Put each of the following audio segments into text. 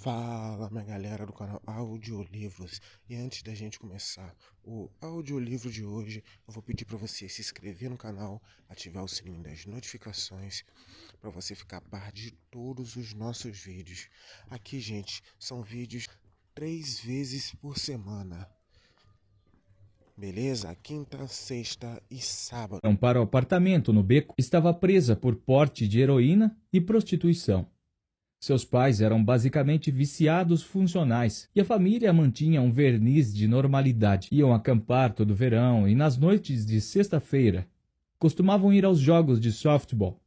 Fala, minha galera do canal Audiolivros. E antes da gente começar o audiolivro de hoje, eu vou pedir para você se inscrever no canal, ativar o sininho das notificações, para você ficar a par de todos os nossos vídeos. Aqui, gente, são vídeos 3 vezes por semana. Beleza? Quinta, sexta e sábado. Para o apartamento no Beco, estava presa por porte de heroína e prostituição. Seus pais eram basicamente viciados funcionais e a família mantinha um verniz de normalidade. Iam acampar todo verão e nas noites de sexta-feira costumavam ir aos jogos de softball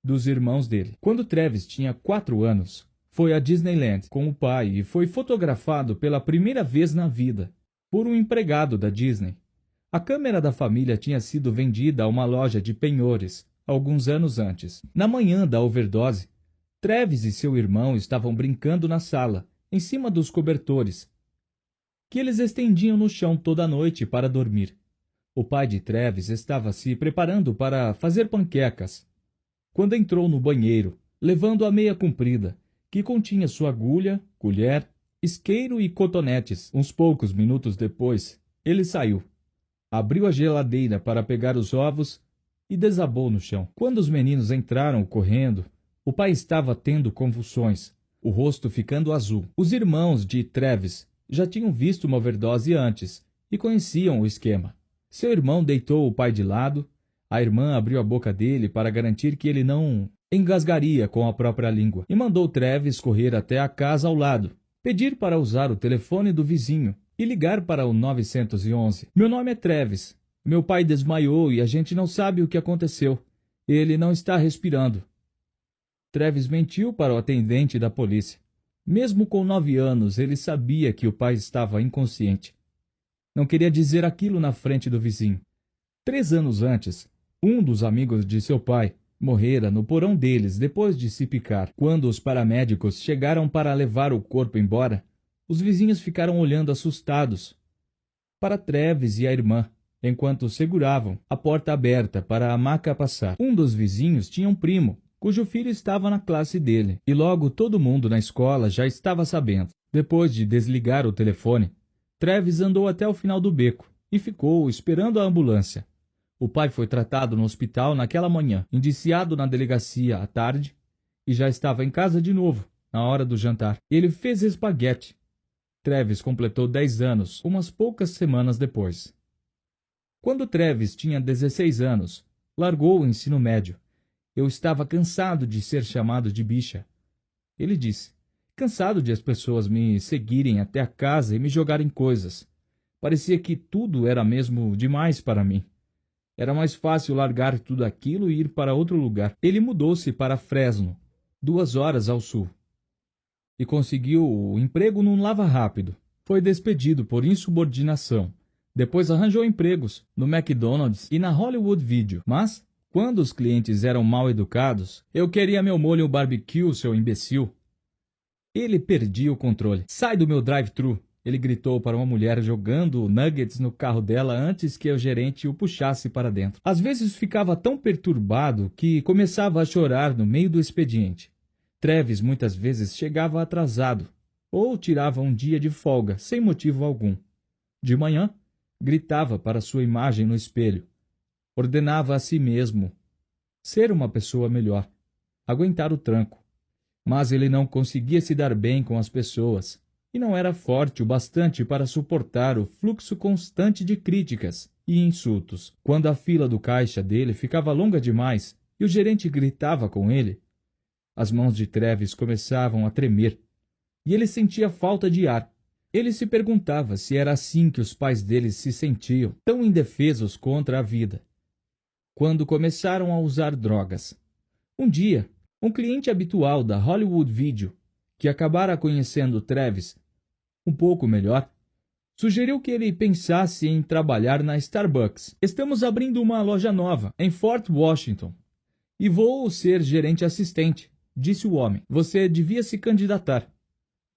dos irmãos dele. Quando Travis tinha 4 anos, foi a Disneyland com o pai e foi fotografado pela primeira vez na vida por um empregado da Disney. A câmera da família tinha sido vendida a uma loja de penhores alguns anos antes. Na manhã da overdose, Travis e seu irmão estavam brincando na sala, em cima dos cobertores, que eles estendiam no chão toda a noite para dormir. O pai de Travis estava se preparando para fazer panquecas, quando entrou no banheiro, levando a meia comprida, que continha sua agulha, colher, isqueiro e cotonetes. Uns poucos minutos depois, ele saiu, abriu a geladeira para pegar os ovos e desabou no chão. Quando os meninos entraram correndo, o pai estava tendo convulsões, o rosto ficando azul. Os irmãos de Travis já tinham visto uma overdose antes e conheciam o esquema. Seu irmão deitou o pai de lado, a irmã abriu a boca dele para garantir que ele não engasgaria com a própria língua e mandou Travis correr até a casa ao lado, pedir para usar o telefone do vizinho e ligar para o 911. Meu nome é Travis. Meu pai desmaiou e a gente não sabe o que aconteceu. Ele não está respirando. Travis mentiu para o atendente da polícia. Mesmo com 9 anos, ele sabia que o pai estava inconsciente. Não queria dizer aquilo na frente do vizinho. 3 anos antes, um dos amigos de seu pai morrera no porão deles depois de se picar. Quando os paramédicos chegaram para levar o corpo embora, os vizinhos ficaram olhando assustados para Travis e a irmã, enquanto seguravam a porta aberta para a maca passar. Um dos vizinhos tinha um primo, cujo filho estava na classe dele, e logo todo mundo na escola já estava sabendo. Depois de desligar o telefone, Travis andou até o final do beco e ficou esperando a ambulância. O pai foi tratado no hospital naquela manhã, indiciado na delegacia à tarde, e já estava em casa de novo, na hora do jantar. Ele fez espaguete. Travis completou 10 anos, umas poucas semanas depois. Quando Travis tinha 16 anos, largou o ensino médio. Eu estava cansado de ser chamado de bicha. Ele disse, cansado de as pessoas me seguirem até a casa e me jogarem coisas. Parecia que tudo era mesmo demais para mim. Era mais fácil largar tudo aquilo e ir para outro lugar. Ele mudou-se para Fresno, 2 horas ao sul, e conseguiu o emprego num lava-rápido. Foi despedido por insubordinação. Depois arranjou empregos no McDonald's e na Hollywood Video. Mas, quando os clientes eram mal educados, eu queria meu molho barbecue, seu imbecil. Ele perdia o controle. Sai do meu drive-thru! Ele gritou para uma mulher jogando nuggets no carro dela antes que o gerente o puxasse para dentro. Às vezes ficava tão perturbado que começava a chorar no meio do expediente. Travis muitas vezes chegava atrasado ou tirava um dia de folga sem motivo algum. De manhã, gritava para sua imagem no espelho. Ordenava a si mesmo ser uma pessoa melhor, aguentar o tranco. Mas ele não conseguia se dar bem com as pessoas e não era forte o bastante para suportar o fluxo constante de críticas e insultos. Quando a fila do caixa dele ficava longa demais e o gerente gritava com ele, as mãos de Travis começavam a tremer e ele sentia falta de ar. Ele se perguntava se era assim que os pais dele se sentiam, tão indefesos contra a vida, quando começaram a usar drogas. Um dia, um cliente habitual da Hollywood Video, que acabara conhecendo Travis um pouco melhor, sugeriu que ele pensasse em trabalhar na Starbucks. Estamos abrindo uma loja nova em Fort Washington e vou ser gerente assistente, disse o homem. Você devia se candidatar.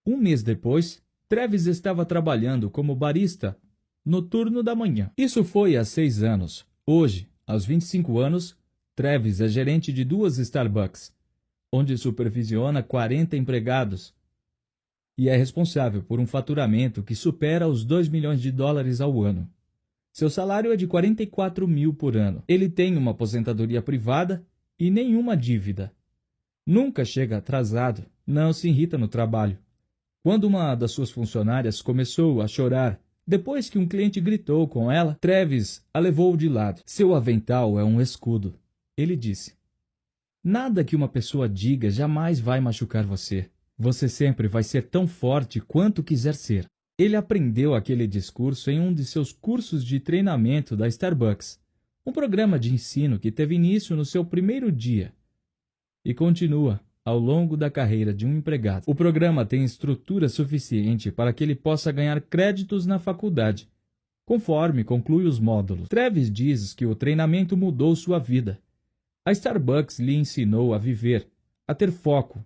1 mês depois, Travis estava trabalhando como barista no turno da manhã. Isso foi há 6 anos. Hoje, aos 25 anos, Travis é gerente de 2 Starbucks, onde supervisiona 40 empregados e é responsável por um faturamento que supera os 2 milhões de dólares ao ano. Seu salário é de 44 mil por ano. Ele tem uma aposentadoria privada e nenhuma dívida. Nunca chega atrasado, não se irrita no trabalho. Quando uma das suas funcionárias começou a chorar depois que um cliente gritou com ela, Travis a levou de lado. Seu avental é um escudo. Ele disse: nada que uma pessoa diga jamais vai machucar você. Você sempre vai ser tão forte quanto quiser ser. Ele aprendeu aquele discurso em um de seus cursos de treinamento da Starbucks, um programa de ensino que teve início no seu primeiro dia e continua ao longo da carreira de um empregado. O programa tem estrutura suficiente para que ele possa ganhar créditos na faculdade, conforme conclui os módulos. Travis diz que o treinamento mudou sua vida. A Starbucks lhe ensinou a viver, a ter foco,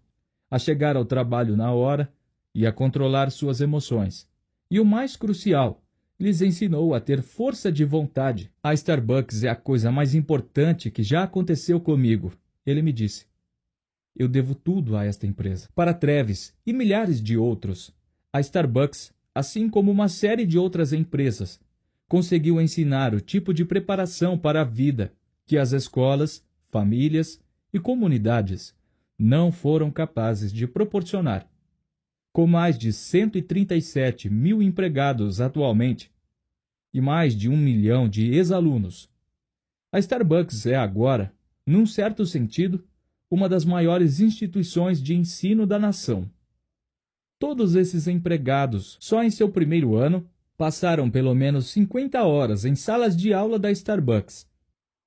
a chegar ao trabalho na hora e a controlar suas emoções. E o mais crucial, lhes ensinou a ter força de vontade. A Starbucks é a coisa mais importante que já aconteceu comigo, ele me disse. Eu devo tudo a esta empresa. Para Travis e milhares de outros, a Starbucks, assim como uma série de outras empresas, conseguiu ensinar o tipo de preparação para a vida que as escolas, famílias e comunidades não foram capazes de proporcionar. Com mais de 137 mil empregados atualmente e mais de 1 milhão de ex-alunos, a Starbucks é agora, num certo sentido, uma das maiores instituições de ensino da nação. Todos esses empregados, só em seu primeiro ano, passaram pelo menos 50 horas em salas de aula da Starbucks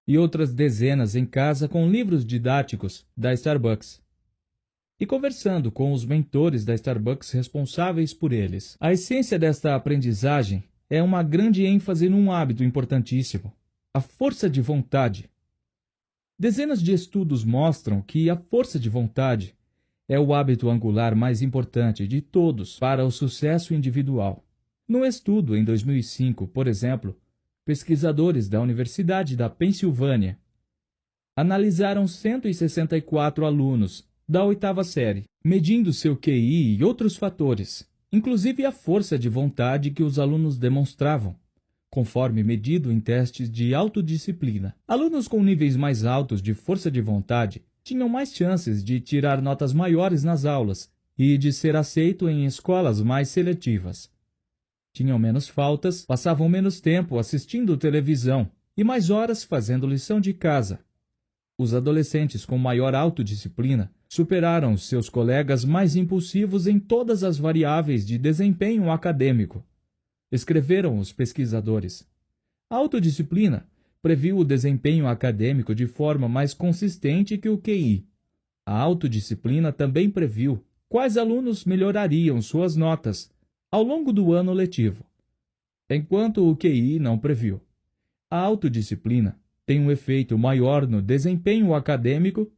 e outras dezenas em casa com livros didáticos da Starbucks e conversando com os mentores da Starbucks responsáveis por eles. A essência desta aprendizagem é uma grande ênfase num hábito importantíssimo: a força de vontade. Dezenas de estudos mostram que a força de vontade é o hábito angular mais importante de todos para o sucesso individual. Num estudo em 2005, por exemplo, pesquisadores da Universidade da Pensilvânia analisaram 164 alunos da 8ª série, medindo seu QI e outros fatores, inclusive a força de vontade que os alunos demonstravam, conforme medido em testes de autodisciplina. Alunos com níveis mais altos de força de vontade tinham mais chances de tirar notas maiores nas aulas e de ser aceito em escolas mais seletivas. Tinham menos faltas, passavam menos tempo assistindo televisão e mais horas fazendo lição de casa. Os adolescentes com maior autodisciplina superaram seus colegas mais impulsivos em todas as variáveis de desempenho acadêmico, escreveram os pesquisadores. A autodisciplina previu o desempenho acadêmico de forma mais consistente que o QI. A autodisciplina também previu quais alunos melhorariam suas notas ao longo do ano letivo, enquanto o QI não previu. A autodisciplina tem um efeito maior no desempenho acadêmico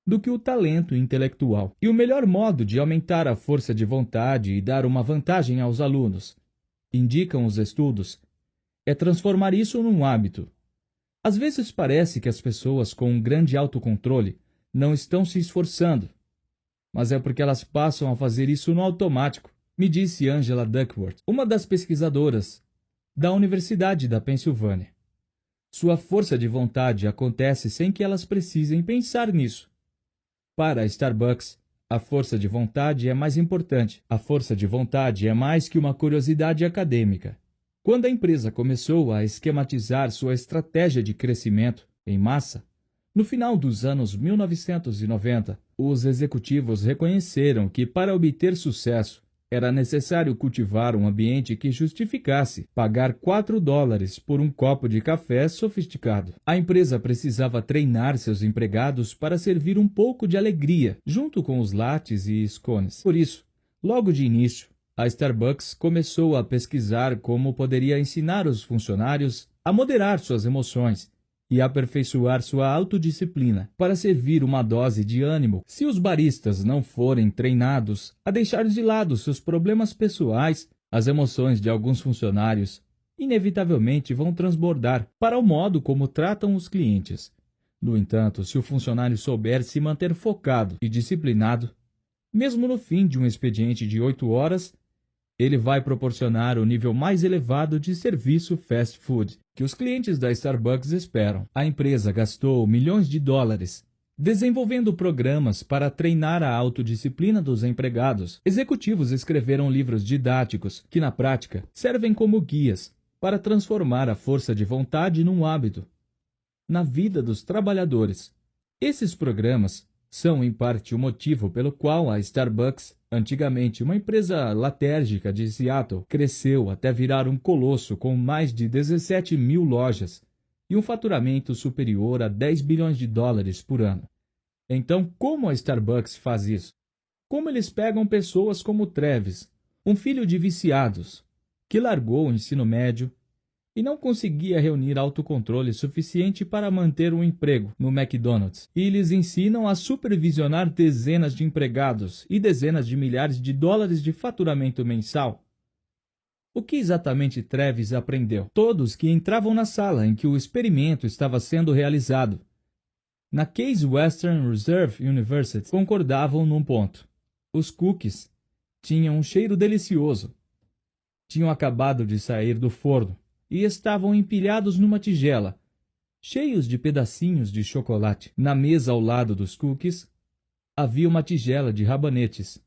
do que o talento intelectual. E o melhor modo de aumentar a força de vontade e dar uma vantagem aos alunos, indicam os estudos, é transformar isso num hábito. Às vezes parece que as pessoas com um grande autocontrole não estão se esforçando, mas é porque elas passam a fazer isso no automático, me disse Angela Duckworth, uma das pesquisadoras da Universidade da Pensilvânia. Sua força de vontade acontece sem que elas precisem pensar nisso. Para a Starbucks, a força de vontade é mais importante. A força de vontade é mais que uma curiosidade acadêmica. Quando a empresa começou a esquematizar sua estratégia de crescimento em massa, no final dos anos 1990, os executivos reconheceram que para obter sucesso, era necessário cultivar um ambiente que justificasse pagar $4 por um copo de café sofisticado. A empresa precisava treinar seus empregados para servir um pouco de alegria, junto com os lattes e scones. Por isso, logo de início, a Starbucks começou a pesquisar como poderia ensinar os funcionários a moderar suas emoções e aperfeiçoar sua autodisciplina para servir uma dose de ânimo. Se os baristas não forem treinados a deixar de lado seus problemas pessoais, as emoções de alguns funcionários inevitavelmente vão transbordar para o modo como tratam os clientes. No entanto, se o funcionário souber se manter focado e disciplinado, Mesmo no fim de um expediente de 8 horas, ele vai proporcionar o nível mais elevado de serviço fast food que os clientes da Starbucks esperam. A empresa gastou milhões de dólares desenvolvendo programas para treinar a autodisciplina dos empregados. Executivos escreveram livros didáticos que, na prática, servem como guias para transformar a força de vontade num hábito na vida dos trabalhadores. Esses programas são, em parte, o motivo pelo qual a Starbucks, antigamente uma empresa latérgica de Seattle, cresceu até virar um colosso com mais de 17 mil lojas e um faturamento superior a 10 bilhões de dólares por ano. Então, como a Starbucks faz isso? Como eles pegam pessoas como Travis, um filho de viciados, que largou o ensino médio e não conseguia reunir autocontrole suficiente para manter um emprego no McDonald's, e lhes ensinam a supervisionar dezenas de empregados e dezenas de milhares de dólares de faturamento mensal. O que exatamente Travis aprendeu? Todos que entravam na sala em que o experimento estava sendo realizado na Case Western Reserve University concordavam num ponto. Os cookies tinham um cheiro delicioso. Tinham acabado de sair do forno e estavam empilhados numa tigela, cheios de pedacinhos de chocolate. Na mesa ao lado dos cookies havia uma tigela de rabanetes.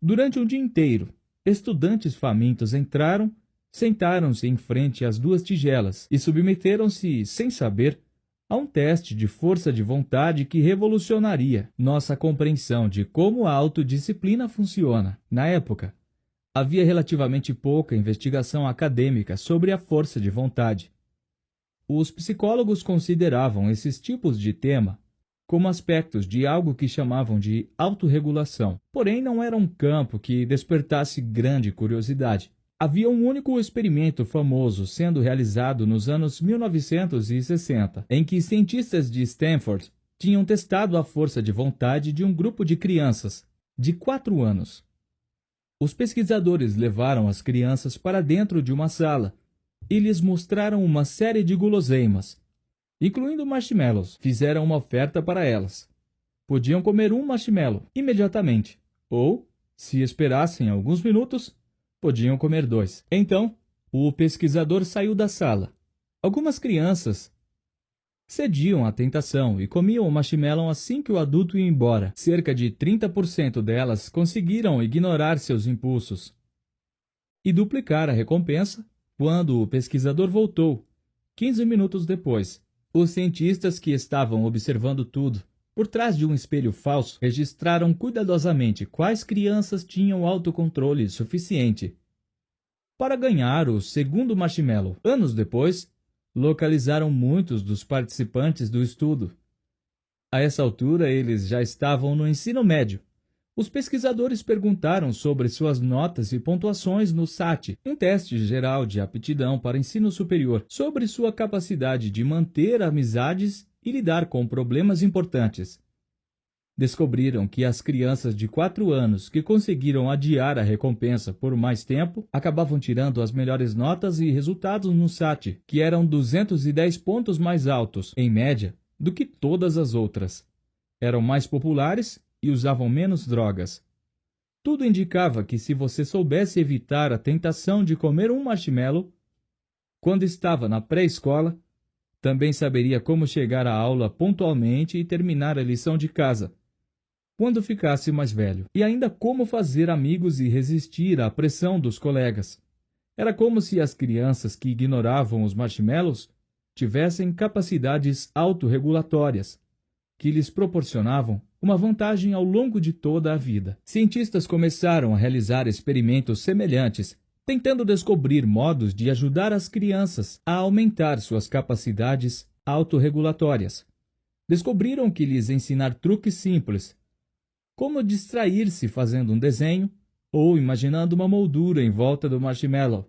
Durante um dia inteiro, estudantes famintos entraram, sentaram-se em frente às duas tigelas e submeteram-se, sem saber, a um teste de força de vontade que revolucionaria nossa compreensão de como a autodisciplina funciona. Na época, havia relativamente pouca investigação acadêmica sobre a força de vontade. Os psicólogos consideravam esses tipos de tema como aspectos de algo que chamavam de autorregulação. Porém, não era um campo que despertasse grande curiosidade. Havia um único experimento famoso sendo realizado nos anos 1960, em que cientistas de Stanford tinham testado a força de vontade de um grupo de crianças de 4 anos. Os pesquisadores levaram as crianças para dentro de uma sala e lhes mostraram uma série de guloseimas, incluindo marshmallows. Fizeram uma oferta para elas. Podiam comer um marshmallow imediatamente, ou, se esperassem alguns minutos, podiam comer 2. Então, o pesquisador saiu da sala. Algumas crianças cediam à tentação e comiam o marshmallow assim que o adulto ia embora. Cerca de 30% delas conseguiram ignorar seus impulsos e duplicar a recompensa quando o pesquisador voltou, 15 minutos depois. Os cientistas que estavam observando tudo por trás de um espelho falso registraram cuidadosamente quais crianças tinham autocontrole suficiente para ganhar o segundo marshmallow. Anos depois, localizaram muitos dos participantes do estudo. A essa altura, eles já estavam no ensino médio. Os pesquisadores perguntaram sobre suas notas e pontuações no SAT, um teste geral de aptidão para ensino superior, sobre sua capacidade de manter amizades e lidar com problemas importantes. Descobriram que as crianças de 4 anos que conseguiram adiar a recompensa por mais tempo acabavam tirando as melhores notas e resultados no SAT, que eram 210 pontos mais altos, em média, do que todas as outras. Eram mais populares e usavam menos drogas. Tudo indicava que se você soubesse evitar a tentação de comer um marshmallow quando estava na pré-escola, também saberia como chegar à aula pontualmente e terminar a lição de casa quando ficasse mais velho, e ainda como fazer amigos e resistir à pressão dos colegas. Era como se as crianças que ignoravam os marshmallows tivessem capacidades autorregulatórias, que lhes proporcionavam uma vantagem ao longo de toda a vida. Cientistas começaram a realizar experimentos semelhantes, tentando descobrir modos de ajudar as crianças a aumentar suas capacidades autorregulatórias. Descobriram que lhes ensinar truques simples, como distrair-se fazendo um desenho ou imaginando uma moldura em volta do marshmallow,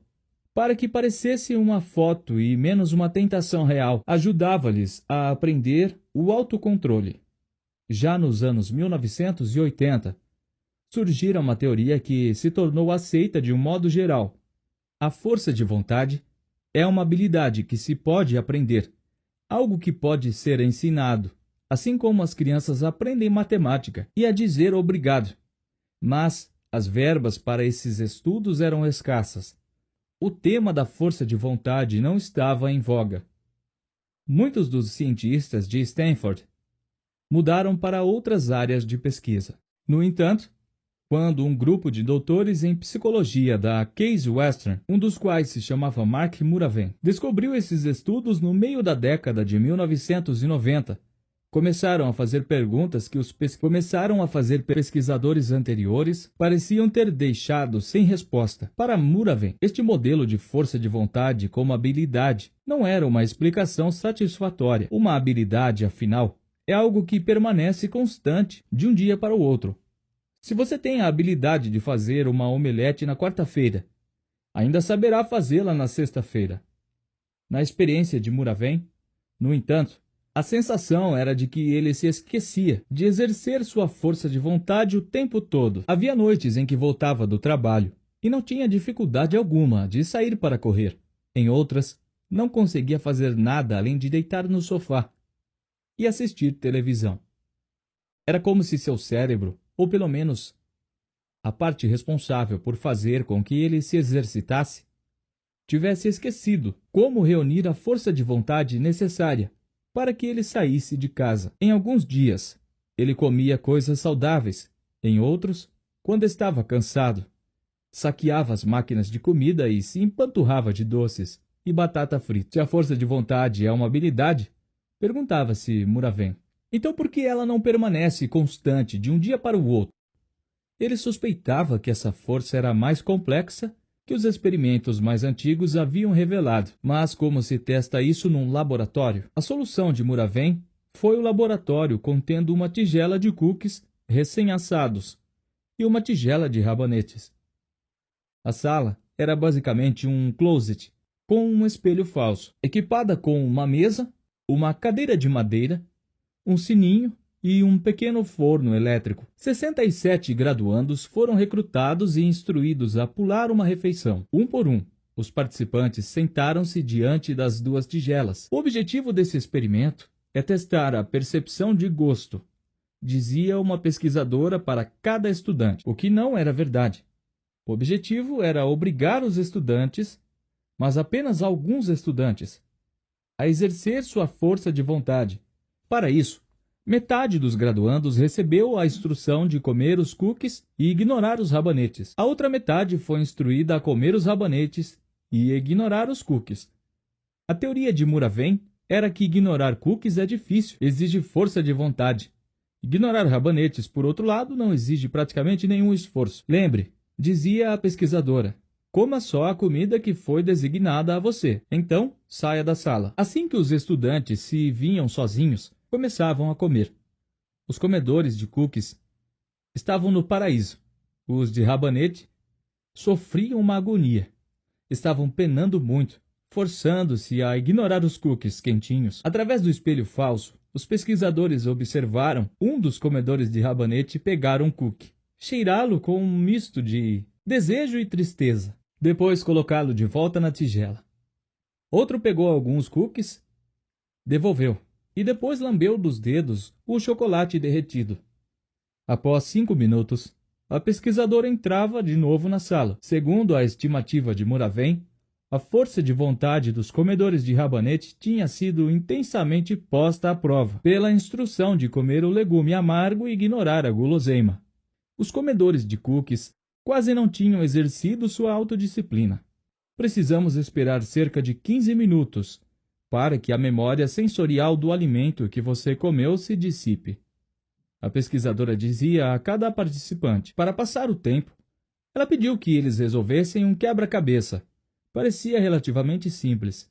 para que parecesse uma foto e menos uma tentação real, ajudava-lhes a aprender o autocontrole. Já nos anos 1980, surgira uma teoria que se tornou aceita de um modo geral. A força de vontade é uma habilidade que se pode aprender, algo que pode ser ensinado, assim como as crianças aprendem matemática e a dizer obrigado. Mas as verbas para esses estudos eram escassas. O tema da força de vontade não estava em voga. Muitos dos cientistas de Stanford mudaram para outras áreas de pesquisa. No entanto, quando um grupo de doutores em psicologia da Case Western, um dos quais se chamava Mark Muraven, descobriu esses estudos no meio da década de 1990, começaram a fazer perguntas que os pesquisadores anteriores pareciam ter deixado sem resposta. Para Muraven, este modelo de força de vontade como habilidade não era uma explicação satisfatória. Uma habilidade, afinal, é algo que permanece constante de um dia para o outro. Se você tem a habilidade de fazer uma omelete na quarta-feira, ainda saberá fazê-la na sexta-feira. Na experiência de Muraven, no entanto, a sensação era de que ele se esquecia de exercer sua força de vontade o tempo todo. Havia noites em que voltava do trabalho e não tinha dificuldade alguma de sair para correr. Em outras, não conseguia fazer nada além de deitar no sofá e assistir televisão. Era como se seu cérebro, ou pelo menos a parte responsável por fazer com que ele se exercitasse, tivesse esquecido como reunir a força de vontade necessária para que ele saísse de casa. Em alguns dias, ele comia coisas saudáveis. Em outros, quando estava cansado, saqueava as máquinas de comida e se empanturrava de doces e batata frita. Se a força de vontade é uma habilidade, perguntava-se Muraven, então por que ela não permanece constante de um dia para o outro? Ele suspeitava que essa força era mais complexa que os experimentos mais antigos haviam revelado. Mas como se testa isso num laboratório? A solução de Muraven foi o laboratório contendo uma tigela de cookies recém-assados e uma tigela de rabanetes. A sala era basicamente um closet com um espelho falso, equipada com uma mesa, uma cadeira de madeira, um sininho e um pequeno forno elétrico. 67 graduandos foram recrutados e instruídos a pular uma refeição, um por um. Os participantes sentaram-se diante das duas tigelas. O objetivo desse experimento é testar a percepção de gosto, dizia uma pesquisadora para cada estudante, o que não era verdade. O objetivo era obrigar os estudantes, mas apenas alguns estudantes, a exercer sua força de vontade. Para isso, metade dos graduandos recebeu a instrução de comer os cookies e ignorar os rabanetes. A outra metade foi instruída a comer os rabanetes e ignorar os cookies. A teoria de Muraven era que ignorar cookies é difícil, exige força de vontade. Ignorar rabanetes, por outro lado, não exige praticamente nenhum esforço. Lembre, dizia a pesquisadora, coma só a comida que foi designada a você. Então, saia da sala. Assim que os estudantes se vinham sozinhos, começavam a comer. Os comedores de cookies estavam no paraíso. Os de rabanete sofriam uma agonia. Estavam penando muito, forçando-se a ignorar os cookies quentinhos. Através do espelho falso, os pesquisadores observaram um dos comedores de rabanete pegar um cookie, cheirá-lo com um misto de desejo e tristeza, depois colocá-lo de volta na tigela. Outro pegou alguns cookies, devolveu, e depois lambeu dos dedos o chocolate derretido. Após 5 minutos, a pesquisadora entrava de novo na sala. Segundo a estimativa de Muraven, a força de vontade dos comedores de rabanete tinha sido intensamente posta à prova pela instrução de comer o legume amargo e ignorar a guloseima. Os comedores de cookies quase não tinham exercido sua autodisciplina. Precisamos esperar cerca de 15 minutos para que a memória sensorial do alimento que você comeu se dissipe. A pesquisadora dizia a cada participante. Para passar o tempo, ela pediu que eles resolvessem um quebra-cabeça. Parecia relativamente simples.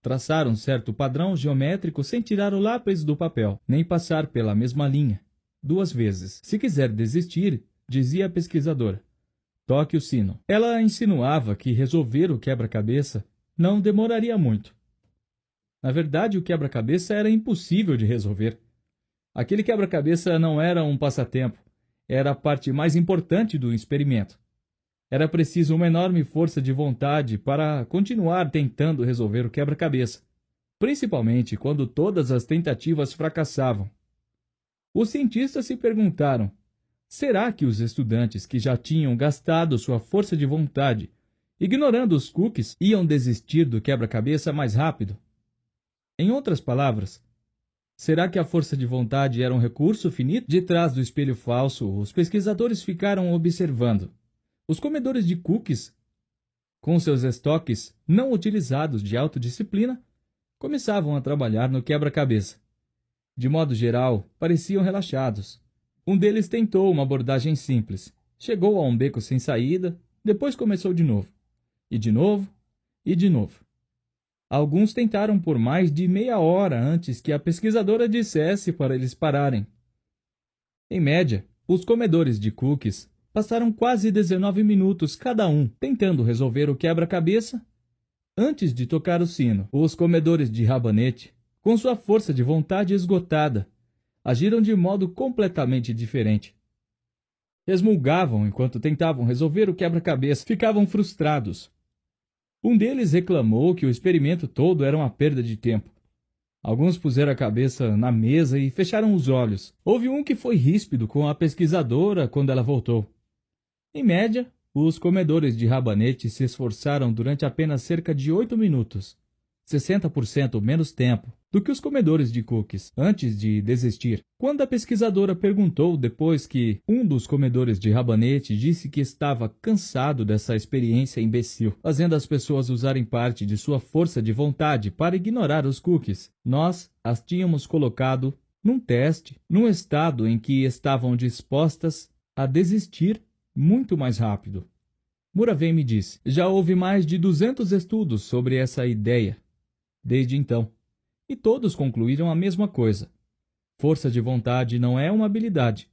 Traçar um certo padrão geométrico sem tirar o lápis do papel, nem passar pela mesma linha 2 vezes. Se quiser desistir, dizia a pesquisadora, toque o sino. Ela insinuava que resolver o quebra-cabeça não demoraria muito. Na verdade, o quebra-cabeça era impossível de resolver. Aquele quebra-cabeça não era um passatempo, era a parte mais importante do experimento. Era preciso uma enorme força de vontade para continuar tentando resolver o quebra-cabeça, principalmente quando todas as tentativas fracassavam. Os cientistas se perguntaram, Será que os estudantes que já tinham gastado sua força de vontade, ignorando os cookies, iam desistir do quebra-cabeça mais rápido? Em outras palavras, será que a força de vontade era um recurso finito? De trás do espelho falso, os pesquisadores ficaram observando. Os comedores de cookies, com seus estoques não utilizados de autodisciplina, começavam a trabalhar no quebra-cabeça. De modo geral, pareciam relaxados. Um deles tentou uma abordagem simples. Chegou a um beco sem saída, depois começou de novo. E de novo, e de novo. Alguns tentaram por mais de meia hora antes que a pesquisadora dissesse para eles pararem. Em média, os comedores de cookies passaram quase 19 minutos cada um tentando resolver o quebra-cabeça antes de tocar o sino. Os comedores de rabanete, com sua força de vontade esgotada, agiram de modo completamente diferente. Resmungavam enquanto tentavam resolver o quebra-cabeça, ficavam frustrados. Um deles reclamou que o experimento todo era uma perda de tempo. Alguns puseram a cabeça na mesa e fecharam os olhos. Houve um que foi ríspido com a pesquisadora quando ela voltou. Em média, os comedores de rabanete se esforçaram durante apenas cerca de 8 minutos, 60% menos tempo do que os comedores de cookies, antes de desistir. Quando a pesquisadora perguntou depois que um dos comedores de rabanete disse que estava cansado dessa experiência imbecil, fazendo as pessoas usarem parte de sua força de vontade para ignorar os cookies, nós as tínhamos colocado num teste, num estado em que estavam dispostas a desistir muito mais rápido. Muravem me disse, já houve mais de 200 estudos sobre essa ideia desde então. E todos concluíram a mesma coisa. Força de vontade não é uma habilidade.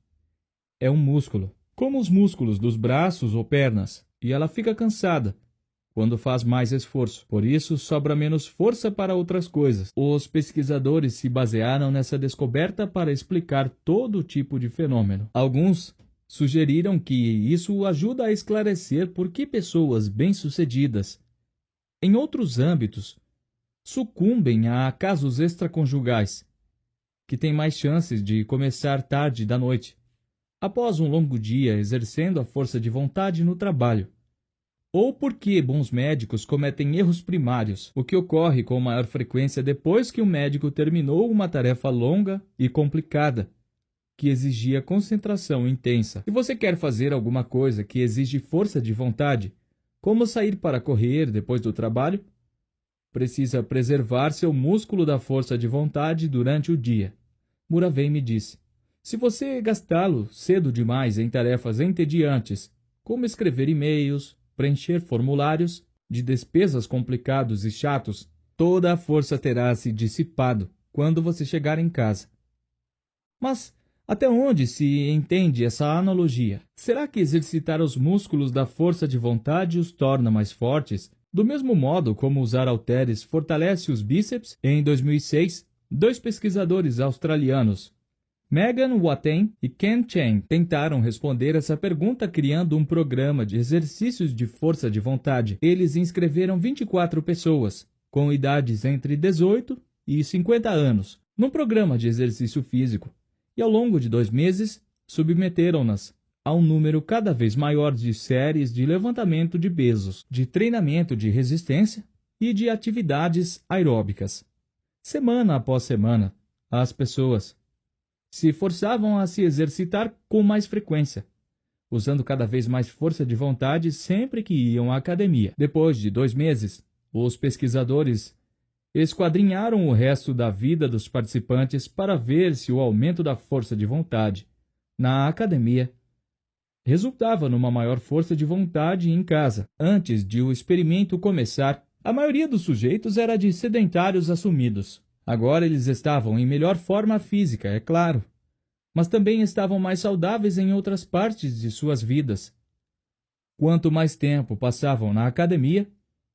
É um músculo, como os músculos dos braços ou pernas, e ela fica cansada quando faz mais esforço. Por isso, sobra menos força para outras coisas. Os pesquisadores se basearam nessa descoberta para explicar todo tipo de fenômeno. Alguns sugeriram que isso ajuda a esclarecer por que pessoas bem-sucedidas, em outros âmbitos, sucumbem a casos extraconjugais, que têm mais chances de começar tarde da noite, após um longo dia exercendo a força de vontade no trabalho, ou porque bons médicos cometem erros primários, o que ocorre com maior frequência depois que o médico terminou uma tarefa longa e complicada, que exigia concentração intensa. Se você quer fazer alguma coisa que exige força de vontade, como sair para correr depois do trabalho, precisa preservar seu músculo da força de vontade durante o dia. Muravem me disse, se você gastá-lo cedo demais em tarefas entediantes, como escrever e-mails, preencher formulários de despesas complicados e chatos, toda a força terá se dissipado quando você chegar em casa. Mas até onde se entende essa analogia? Será que exercitar os músculos da força de vontade os torna mais fortes, do mesmo modo como usar halteres fortalece os bíceps? Em 2006, 2 pesquisadores australianos, Megan Watten e Ken Chang, tentaram responder essa pergunta criando um programa de exercícios de força de vontade. Eles inscreveram 24 pessoas, com idades entre 18 e 50 anos, num programa de exercício físico, e ao longo de 2 meses, submeteram-nas a um número cada vez maior de séries de levantamento de pesos, de treinamento de resistência e de atividades aeróbicas. Semana após semana, as pessoas se forçavam a se exercitar com mais frequência, usando cada vez mais força de vontade sempre que iam à academia. Depois de 2 meses, os pesquisadores esquadrinharam o resto da vida dos participantes para ver se o aumento da força de vontade na academia resultava numa maior força de vontade em casa. Antes de o experimento começar, a maioria dos sujeitos era de sedentários assumidos. Agora eles estavam em melhor forma física, é claro, mas também estavam mais saudáveis em outras partes de suas vidas. Quanto mais tempo passavam na academia,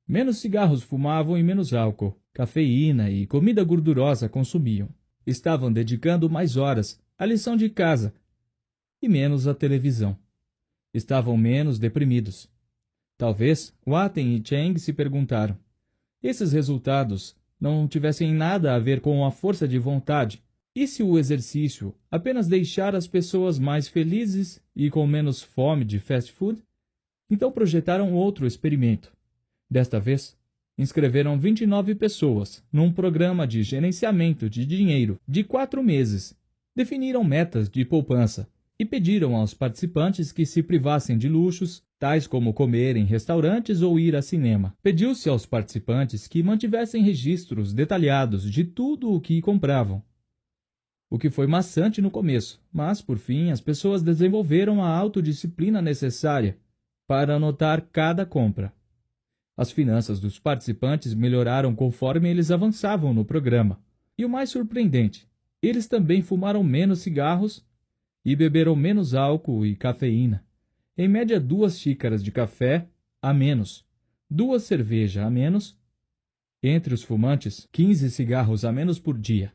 menos cigarros fumavam e menos álcool, cafeína e comida gordurosa consumiam. Estavam dedicando mais horas à lição de casa e menos à televisão. Estavam menos deprimidos. Talvez Watten e Chang se perguntaram: esses resultados não tivessem nada a ver com a força de vontade, E se o exercício apenas deixar as pessoas mais felizes e com menos fome de fast food? Então projetaram outro experimento. Desta vez, inscreveram 29 pessoas num programa de gerenciamento de dinheiro de 4 meses. Definiram metas de poupança e pediram aos participantes que se privassem de luxos, tais como comer em restaurantes ou ir a cinema. Pediu-se aos participantes que mantivessem registros detalhados de tudo o que compravam. O que foi maçante no começo, mas, por fim, as pessoas desenvolveram a autodisciplina necessária para anotar cada compra. As finanças dos participantes melhoraram conforme eles avançavam no programa. E o mais surpreendente, eles também fumaram menos cigarros e beberam menos álcool e cafeína. Em média, 2 xícaras de café a menos, 2 cervejas a menos. Entre os fumantes, 15 cigarros a menos por dia.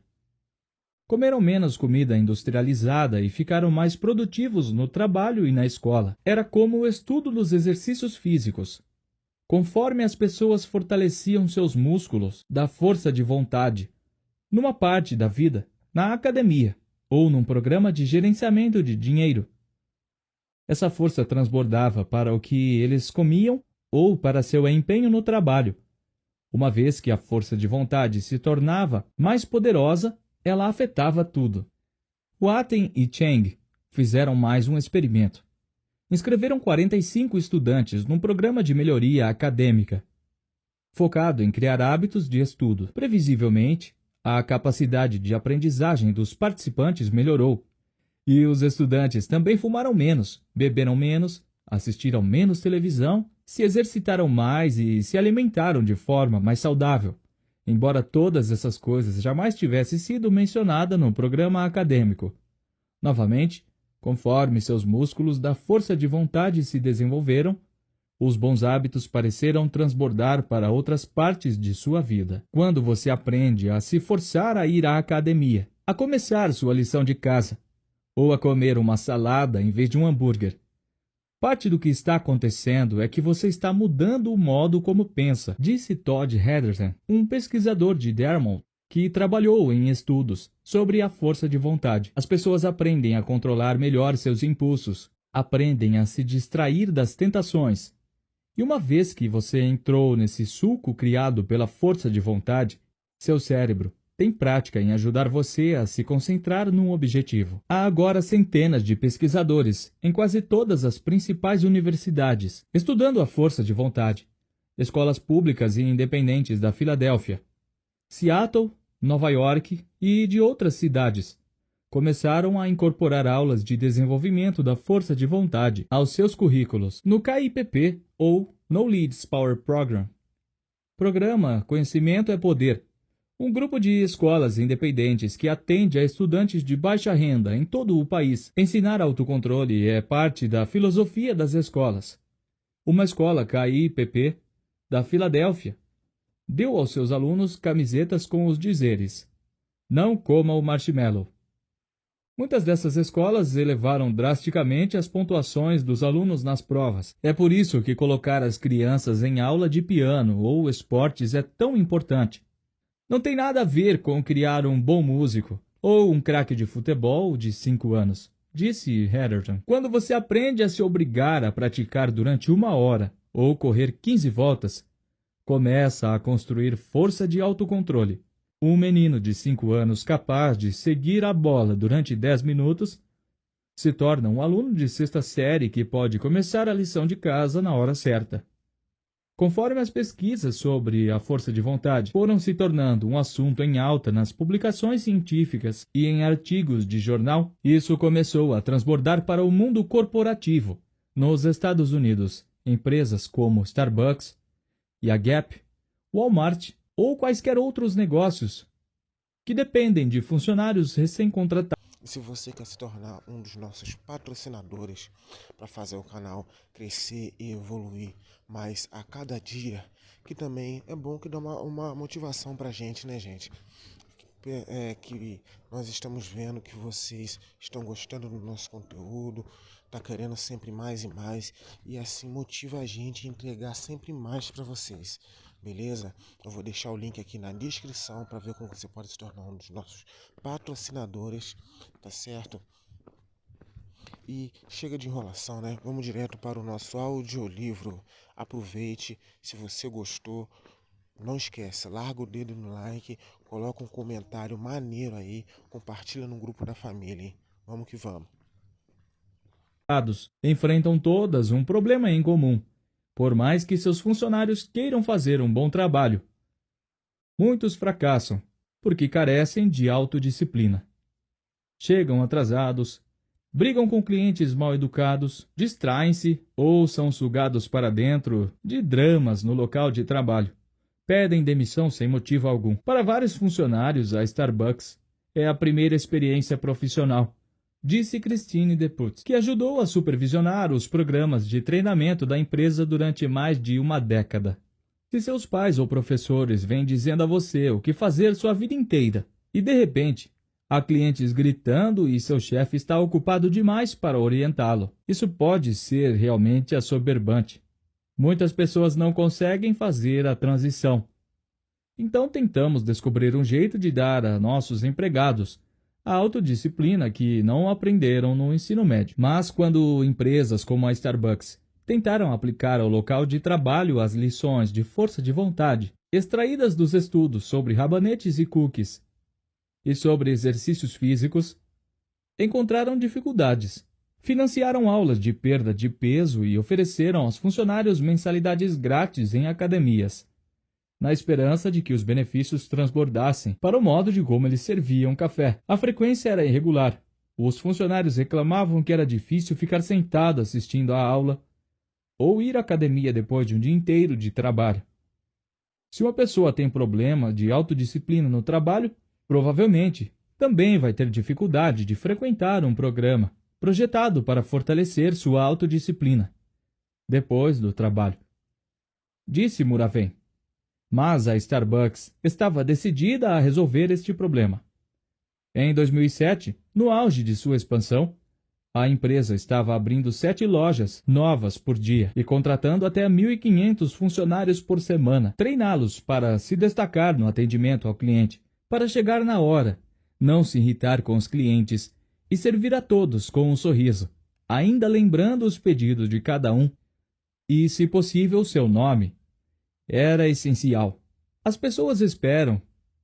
Comeram menos comida industrializada e ficaram mais produtivos no trabalho e na escola. Era como o estudo dos exercícios físicos. Conforme as pessoas fortaleciam seus músculos da força de vontade, numa parte da vida, na academia ou num programa de gerenciamento de dinheiro, essa força transbordava para o que eles comiam ou para seu empenho no trabalho. Uma vez que a força de vontade se tornava mais poderosa, ela afetava tudo. Watten e Cheng fizeram mais um experimento. Inscreveram 45 estudantes num programa de melhoria acadêmica, focado em criar hábitos de estudo. Previsivelmente, a capacidade de aprendizagem dos participantes melhorou. E os estudantes também fumaram menos, beberam menos, assistiram menos televisão, se exercitaram mais e se alimentaram de forma mais saudável, embora todas essas coisas jamais tivessem sido mencionadas no programa acadêmico. Novamente, conforme seus músculos da força de vontade se desenvolveram, os bons hábitos pareceram transbordar para outras partes de sua vida. Quando você aprende a se forçar a ir à academia, a começar sua lição de casa, ou a comer uma salada em vez de um hambúrguer, parte do que está acontecendo é que você está mudando o modo como pensa, disse Todd Hederton, um pesquisador de Dartmouth que trabalhou em estudos sobre a força de vontade. As pessoas aprendem a controlar melhor seus impulsos, aprendem a se distrair das tentações. E uma vez que você entrou nesse suco criado pela força de vontade, seu cérebro tem prática em ajudar você a se concentrar num objetivo. Há agora centenas de pesquisadores em quase todas as principais universidades, estudando a força de vontade. Escolas públicas e independentes da Filadélfia, Seattle, Nova York e de outras cidades começaram a incorporar aulas de desenvolvimento da força de vontade aos seus currículos no KIPP ou Knowledge Power Program. Programa Conhecimento é Poder. Um grupo de escolas independentes que atende a estudantes de baixa renda em todo o país. Ensinar autocontrole é parte da filosofia das escolas. Uma escola KIPP da Filadélfia deu aos seus alunos camisetas com os dizeres: "Não coma o marshmallow". Muitas dessas escolas elevaram drasticamente as pontuações dos alunos nas provas. É por isso que colocar as crianças em aula de piano ou esportes é tão importante. Não tem nada a ver com criar um bom músico ou um craque de futebol de 5 anos, disse Hederton. Quando você aprende a se obrigar a praticar durante 1 hora ou correr 15 voltas, começa a construir força de autocontrole. Um menino de 5 anos capaz de seguir a bola durante 10 minutos se torna um aluno de 6ª série que pode começar a lição de casa na hora certa. Conforme as pesquisas sobre a força de vontade foram se tornando um assunto em alta nas publicações científicas e em artigos de jornal, isso começou a transbordar para o mundo corporativo. Nos Estados Unidos, empresas como Starbucks e a Gap, Walmart ou quaisquer outros negócios que dependem de funcionários recém-contratados. E se você quer se tornar um dos nossos patrocinadores para fazer o canal crescer e evoluir mais a cada dia, que também é bom que dá uma motivação para a gente, né, gente? Que nós estamos vendo que vocês estão gostando do nosso conteúdo, tá querendo sempre mais e mais, e assim motiva a gente a entregar sempre mais para vocês. beleza? Eu vou deixar o link aqui na descrição para ver como você pode se tornar um dos nossos patrocinadores, tá certo? E chega de enrolação, né? Vamos direto para o nosso audiolivro. Aproveite, se você gostou, não esqueça, larga o dedo no like, coloca um comentário maneiro aí, compartilha no grupo da família, hein? Vamos que vamos. Enfrentam todas um problema em comum, por mais que seus funcionários queiram fazer um bom trabalho. Muitos fracassam porque carecem de autodisciplina. Chegam atrasados, brigam com clientes mal educados, distraem-se ou são sugados para dentro de dramas no local de trabalho. Pedem demissão sem motivo algum. Para vários funcionários, a Starbucks é a primeira experiência profissional, disse Christine Deputz, que ajudou a supervisionar os programas de treinamento da empresa durante mais de uma década. Se seus pais ou professores vêm dizendo a você o que fazer sua vida inteira, e de repente há clientes gritando e seu chefe está ocupado demais para orientá-lo, isso pode ser realmente assoberbante. Muitas pessoas não conseguem fazer a transição. Então tentamos descobrir um jeito de dar a nossos empregados a autodisciplina que não aprenderam no ensino médio. Mas quando empresas como a Starbucks tentaram aplicar ao local de trabalho as lições de força de vontade extraídas dos estudos sobre rabanetes e cookies e sobre exercícios físicos, encontraram dificuldades. Financiaram aulas de perda de peso e ofereceram aos funcionários mensalidades grátis em academias, na esperança de que os benefícios transbordassem para o modo de como eles serviam café. A frequência era irregular. Os funcionários reclamavam que era difícil ficar sentado assistindo à aula ou ir à academia depois de um dia inteiro de trabalho. Se uma pessoa tem problema de autodisciplina no trabalho, provavelmente também vai ter dificuldade de frequentar um programa projetado para fortalecer sua autodisciplina depois do trabalho, disse Muravem. Mas a Starbucks estava decidida a resolver este problema. Em 2007, no auge de sua expansão, a empresa estava abrindo 7 lojas novas por dia e contratando até 1.500 funcionários por semana, treiná-los para se destacar no atendimento ao cliente, para chegar na hora, não se irritar com os clientes e servir a todos com um sorriso, ainda lembrando os pedidos de cada um e, se possível, seu nome. Era essencial. As pessoas esperam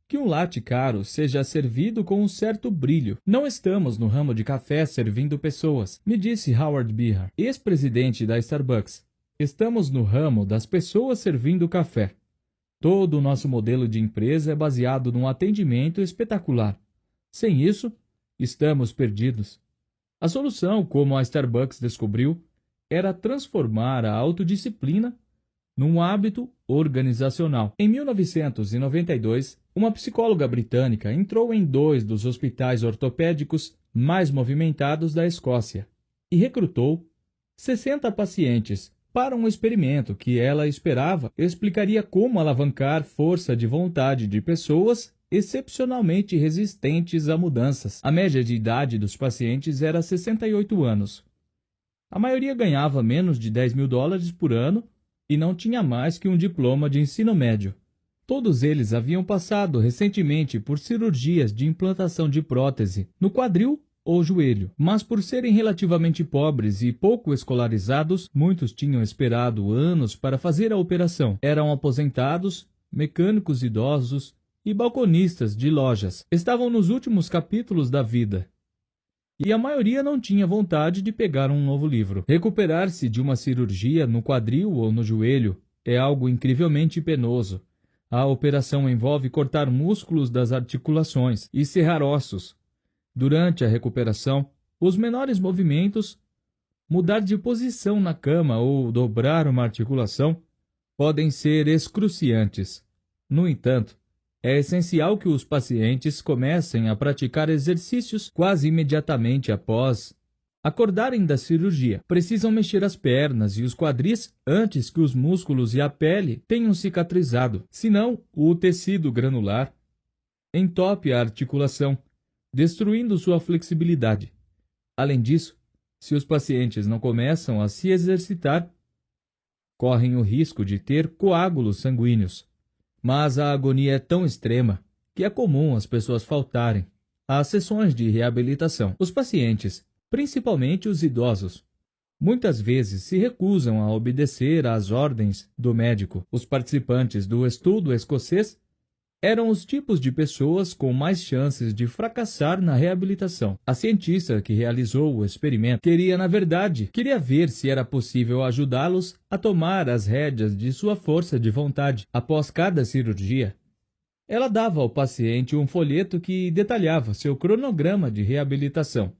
que um latte caro seja servido com um certo brilho. Não estamos no ramo de café servindo pessoas, me disse Howard Behar, ex-presidente da Starbucks. Estamos no ramo das pessoas servindo café. Todo o nosso modelo de empresa é baseado num atendimento espetacular. Sem isso, estamos perdidos. A solução, como a Starbucks descobriu, era transformar a autodisciplina num hábito organizacional. Em 1992, uma psicóloga britânica entrou em 2 dos hospitais ortopédicos mais movimentados da Escócia e recrutou 60 pacientes para um experimento que ela esperava explicaria como alavancar força de vontade de pessoas excepcionalmente resistentes a mudanças. A média de idade dos pacientes era 68 anos. A maioria ganhava menos de $10.000 por ano e não tinha mais que um diploma de ensino médio. Todos eles haviam passado recentemente por cirurgias de implantação de prótese no quadril ou joelho, mas por serem relativamente pobres e pouco escolarizados, muitos tinham esperado anos para fazer a operação. Eram aposentados, mecânicos idosos e balconistas de lojas. Estavam nos últimos capítulos da vida. E a maioria não tinha vontade de pegar um novo livro. Recuperar-se de uma cirurgia no quadril ou no joelho é algo incrivelmente penoso. A operação envolve cortar músculos das articulações e serrar ossos. Durante a recuperação, os menores movimentos, mudar de posição na cama ou dobrar uma articulação, podem ser excruciantes. No entanto, é essencial que os pacientes comecem a praticar exercícios quase imediatamente após acordarem da cirurgia. Precisam mexer as pernas e os quadris antes que os músculos e a pele tenham cicatrizado. Senão, o tecido granular entope a articulação, destruindo sua flexibilidade. Além disso, se os pacientes não começam a se exercitar, correm o risco de ter coágulos sanguíneos. Mas a agonia é tão extrema que é comum as pessoas faltarem às sessões de reabilitação. Os pacientes, principalmente os idosos, muitas vezes se recusam a obedecer às ordens do médico. Os participantes do estudo escocês eram os tipos de pessoas com mais chances de fracassar na reabilitação. A cientista que realizou o experimento queria ver se era possível ajudá-los a tomar as rédeas de sua força de vontade. Após cada cirurgia, ela dava ao paciente um folheto que detalhava seu cronograma de reabilitação.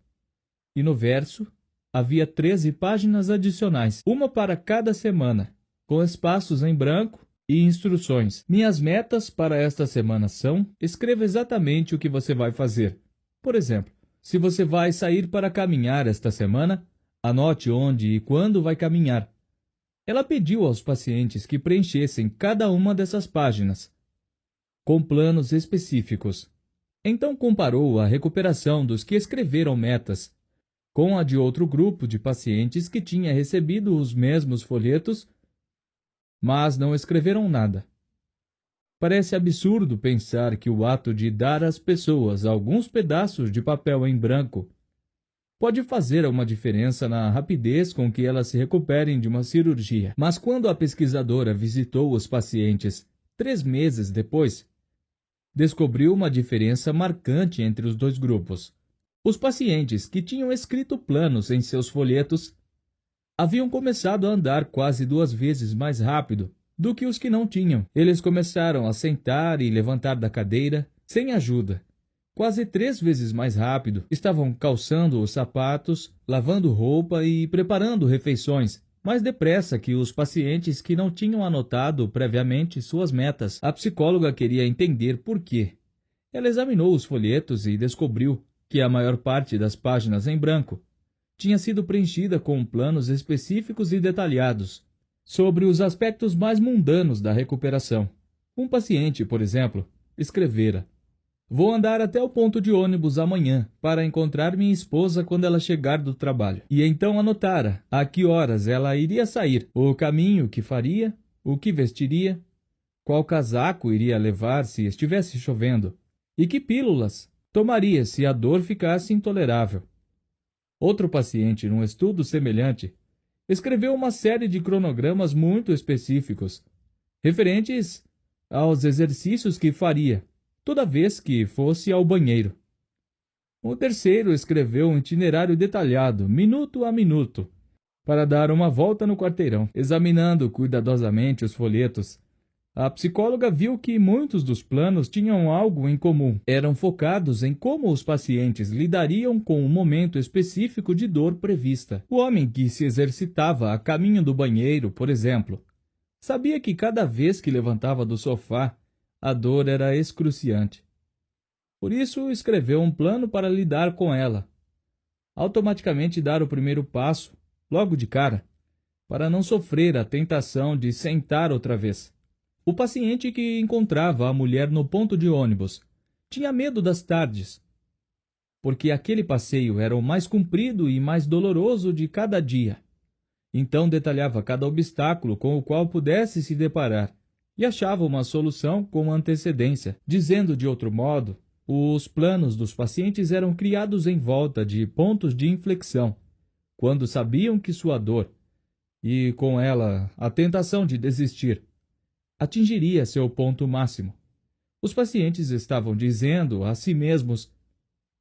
E no verso havia 13 páginas adicionais, uma para cada semana, com espaços em branco e instruções. Minhas metas para esta semana são: escreva exatamente o que você vai fazer. Por exemplo, se você vai sair para caminhar esta semana, anote onde e quando vai caminhar. Ela pediu aos pacientes que preenchessem cada uma dessas páginas com planos específicos. Então comparou a recuperação dos que escreveram metas com a de outro grupo de pacientes que tinha recebido os mesmos folhetos, mas não escreveram nada. Parece absurdo pensar que o ato de dar às pessoas alguns pedaços de papel em branco pode fazer uma diferença na rapidez com que elas se recuperem de uma cirurgia. Mas quando a pesquisadora visitou os pacientes 3 meses depois, descobriu uma diferença marcante entre os dois grupos. Os pacientes que tinham escrito planos em seus folhetos haviam começado a andar quase 2 vezes mais rápido do que os que não tinham. Eles começaram a sentar e levantar da cadeira sem ajuda, quase 3 vezes mais rápido. Estavam calçando os sapatos, lavando roupa e preparando refeições mais depressa que os pacientes que não tinham anotado previamente suas metas. A psicóloga queria entender por quê. Ela examinou os folhetos e descobriu que a maior parte das páginas em branco tinha sido preenchida com planos específicos e detalhados sobre os aspectos mais mundanos da recuperação. Um paciente, por exemplo, escrevera: "Vou andar até o ponto de ônibus amanhã para encontrar minha esposa quando ela chegar do trabalho." E então anotara a que horas ela iria sair, o caminho que faria, o que vestiria, qual casaco iria levar se estivesse chovendo e que pílulas tomaria se a dor ficasse intolerável. Outro paciente, num estudo semelhante, escreveu uma série de cronogramas muito específicos, referentes aos exercícios que faria toda vez que fosse ao banheiro. O terceiro escreveu um itinerário detalhado, minuto a minuto, para dar uma volta no quarteirão. Examinando cuidadosamente os folhetos, a psicóloga viu que muitos dos planos tinham algo em comum. Eram focados em como os pacientes lidariam com um momento específico de dor prevista. O homem que se exercitava a caminho do banheiro, por exemplo, sabia que cada vez que levantava do sofá, a dor era excruciante. Por isso, escreveu um plano para lidar com ela. Automaticamente dar o primeiro passo, logo de cara, para não sofrer a tentação de sentar outra vez. O paciente que encontrava a mulher no ponto de ônibus tinha medo das tardes, porque aquele passeio era o mais comprido e mais doloroso de cada dia. Então detalhava cada obstáculo com o qual pudesse se deparar e achava uma solução com antecedência. Dizendo de outro modo, os planos dos pacientes eram criados em volta de pontos de inflexão, quando sabiam que sua dor, e com ela a tentação de desistir, atingiria seu ponto máximo. Os pacientes estavam dizendo a si mesmos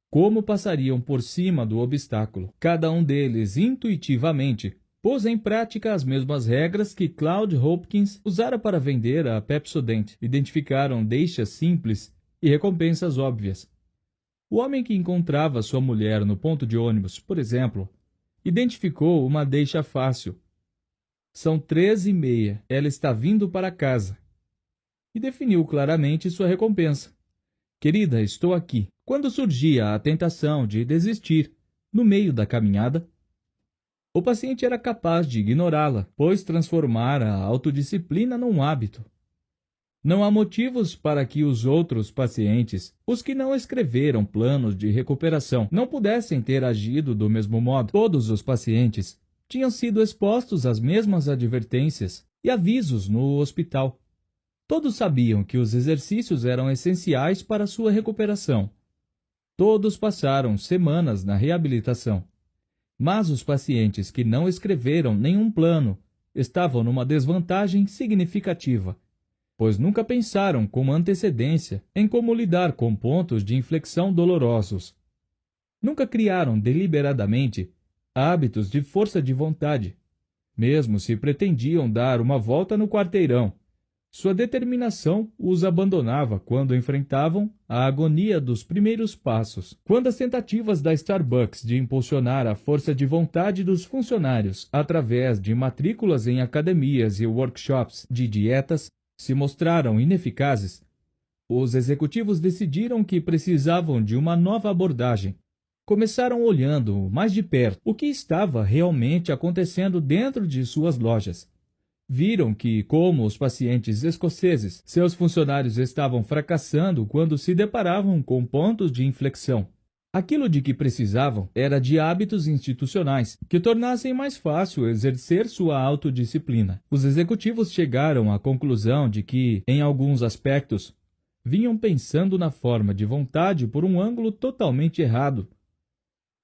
como passariam por cima do obstáculo. Cada um deles, intuitivamente, pôs em prática as mesmas regras que Claude Hopkins usara para vender a Pepsodent. Identificaram deixas simples e recompensas óbvias. O homem que encontrava sua mulher no ponto de ônibus, por exemplo, identificou uma deixa fácil. São 13h30, ela está vindo para casa. E definiu claramente sua recompensa. Querida, estou aqui. Quando surgia a tentação de desistir no meio da caminhada, o paciente era capaz de ignorá-la, pois transformara a autodisciplina num hábito. Não há motivos para que os outros pacientes, os que não escreveram planos de recuperação, não pudessem ter agido do mesmo modo. Todos os pacientes tinham sido expostos às mesmas advertências e avisos no hospital. Todos sabiam que os exercícios eram essenciais para sua recuperação. Todos passaram semanas na reabilitação. Mas os pacientes que não escreveram nenhum plano estavam numa desvantagem significativa, pois nunca pensaram com antecedência em como lidar com pontos de inflexão dolorosos. Nunca criaram deliberadamente hábitos de força de vontade, mesmo se pretendiam dar uma volta no quarteirão. Sua determinação os abandonava quando enfrentavam a agonia dos primeiros passos. Quando as tentativas da Starbucks de impulsionar a força de vontade dos funcionários através de matrículas em academias e workshops de dietas se mostraram ineficazes, os executivos decidiram que precisavam de uma nova abordagem. Começaram olhando mais de perto o que estava realmente acontecendo dentro de suas lojas. Viram que, como os pacientes escoceses, seus funcionários estavam fracassando quando se deparavam com pontos de inflexão. Aquilo de que precisavam era de hábitos institucionais que tornassem mais fácil exercer sua autodisciplina. Os executivos chegaram à conclusão de que, em alguns aspectos, vinham pensando na forma de vontade por um ângulo totalmente errado.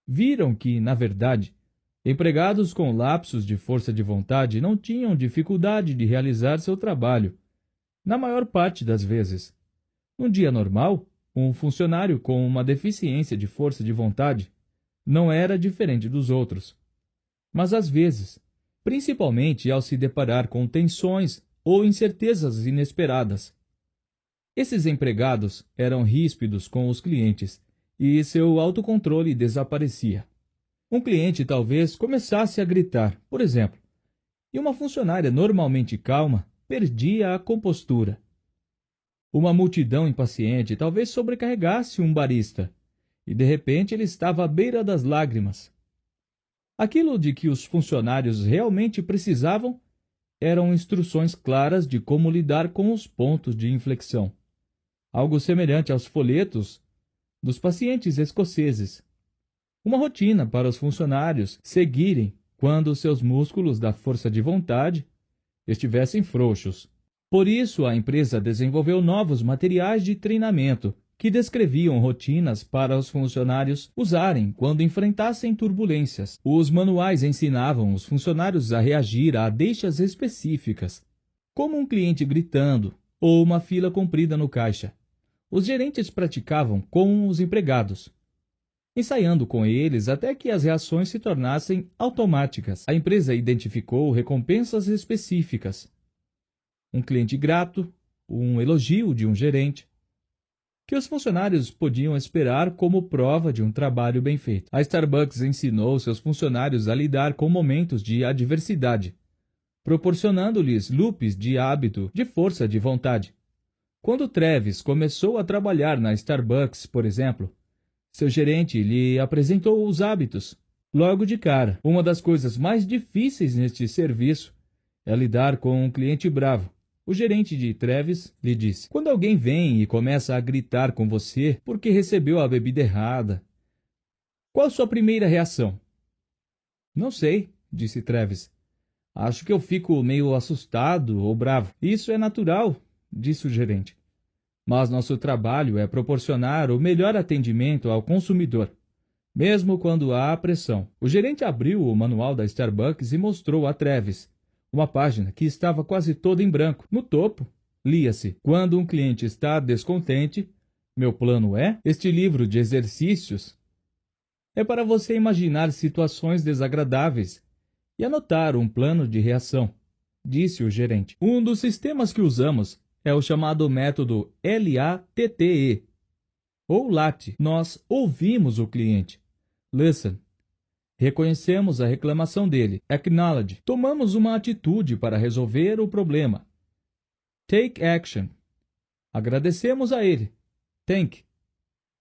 Viram que, na verdade, empregados com lapsos de força de vontade não tinham dificuldade de realizar seu trabalho, na maior parte das vezes. Num dia normal, um funcionário com uma deficiência de força de vontade não era diferente dos outros. Mas às vezes, principalmente ao se deparar com tensões ou incertezas inesperadas, esses empregados eram ríspidos com os clientes e seu autocontrole desaparecia. Um cliente talvez começasse a gritar, por exemplo, e uma funcionária normalmente calma perdia a compostura. Uma multidão impaciente talvez sobrecarregasse um barista, e de repente ele estava à beira das lágrimas. Aquilo de que os funcionários realmente precisavam eram instruções claras de como lidar com os pontos de inflexão, algo semelhante aos folhetos dos pacientes escoceses. Uma rotina para os funcionários seguirem quando seus músculos da força de vontade estivessem frouxos. Por isso, a empresa desenvolveu novos materiais de treinamento que descreviam rotinas para os funcionários usarem quando enfrentassem turbulências. Os manuais ensinavam os funcionários a reagir a deixas específicas, como um cliente gritando ou uma fila comprida no caixa. Os gerentes praticavam com os empregados, ensaiando com eles até que as reações se tornassem automáticas. A empresa identificou recompensas específicas. Um cliente grato, um elogio de um gerente, que os funcionários podiam esperar como prova de um trabalho bem feito. A Starbucks ensinou seus funcionários a lidar com momentos de adversidade, proporcionando-lhes loops de hábito de força de vontade. Quando Travis começou a trabalhar na Starbucks, por exemplo, seu gerente lhe apresentou os hábitos. Logo de cara, uma das coisas mais difíceis neste serviço é lidar com um cliente bravo. O gerente de Travis lhe disse: quando alguém vem e começa a gritar com você porque recebeu a bebida errada, qual a sua primeira reação? Não sei, disse Travis. Acho que eu fico meio assustado ou bravo. Isso é natural, disse o gerente. Mas nosso trabalho é proporcionar o melhor atendimento ao consumidor, mesmo quando há pressão. O gerente abriu o manual da Starbucks e mostrou a Travis uma página que estava quase toda em branco. No topo, lia-se: quando um cliente está descontente, meu plano é... Este livro de exercícios é para você imaginar situações desagradáveis e anotar um plano de reação, disse o gerente. Um dos sistemas que usamos é o chamado método LATTE, ou LAT. Nós ouvimos o cliente. Listen. Reconhecemos a reclamação dele. Acknowledge. Tomamos uma atitude para resolver o problema. Take action. Agradecemos a ele. Thank.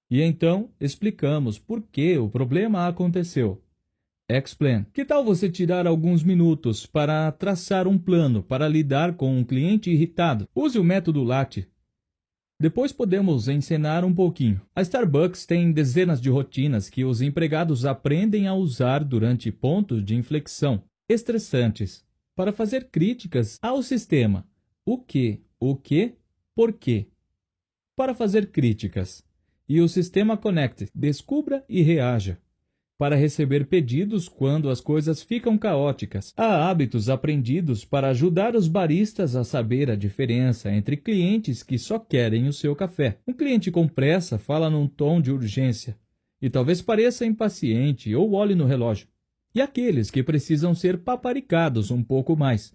E então explicamos por que o problema aconteceu. Explain. Que tal você tirar alguns minutos para traçar um plano para lidar com um cliente irritado? Use o método LAT. Depois podemos encenar um pouquinho. A Starbucks tem dezenas de rotinas que os empregados aprendem a usar durante pontos de inflexão estressantes. para fazer críticas ao sistema. O que, por quê? Para fazer críticas. E o sistema Connect, descubra e reaja. Para receber pedidos quando as coisas ficam caóticas. Há hábitos aprendidos para ajudar os baristas a saber a diferença entre clientes que só querem o seu café. Um cliente com pressa fala num tom de urgência e talvez pareça impaciente ou olhe no relógio. E aqueles que precisam ser paparicados um pouco mais.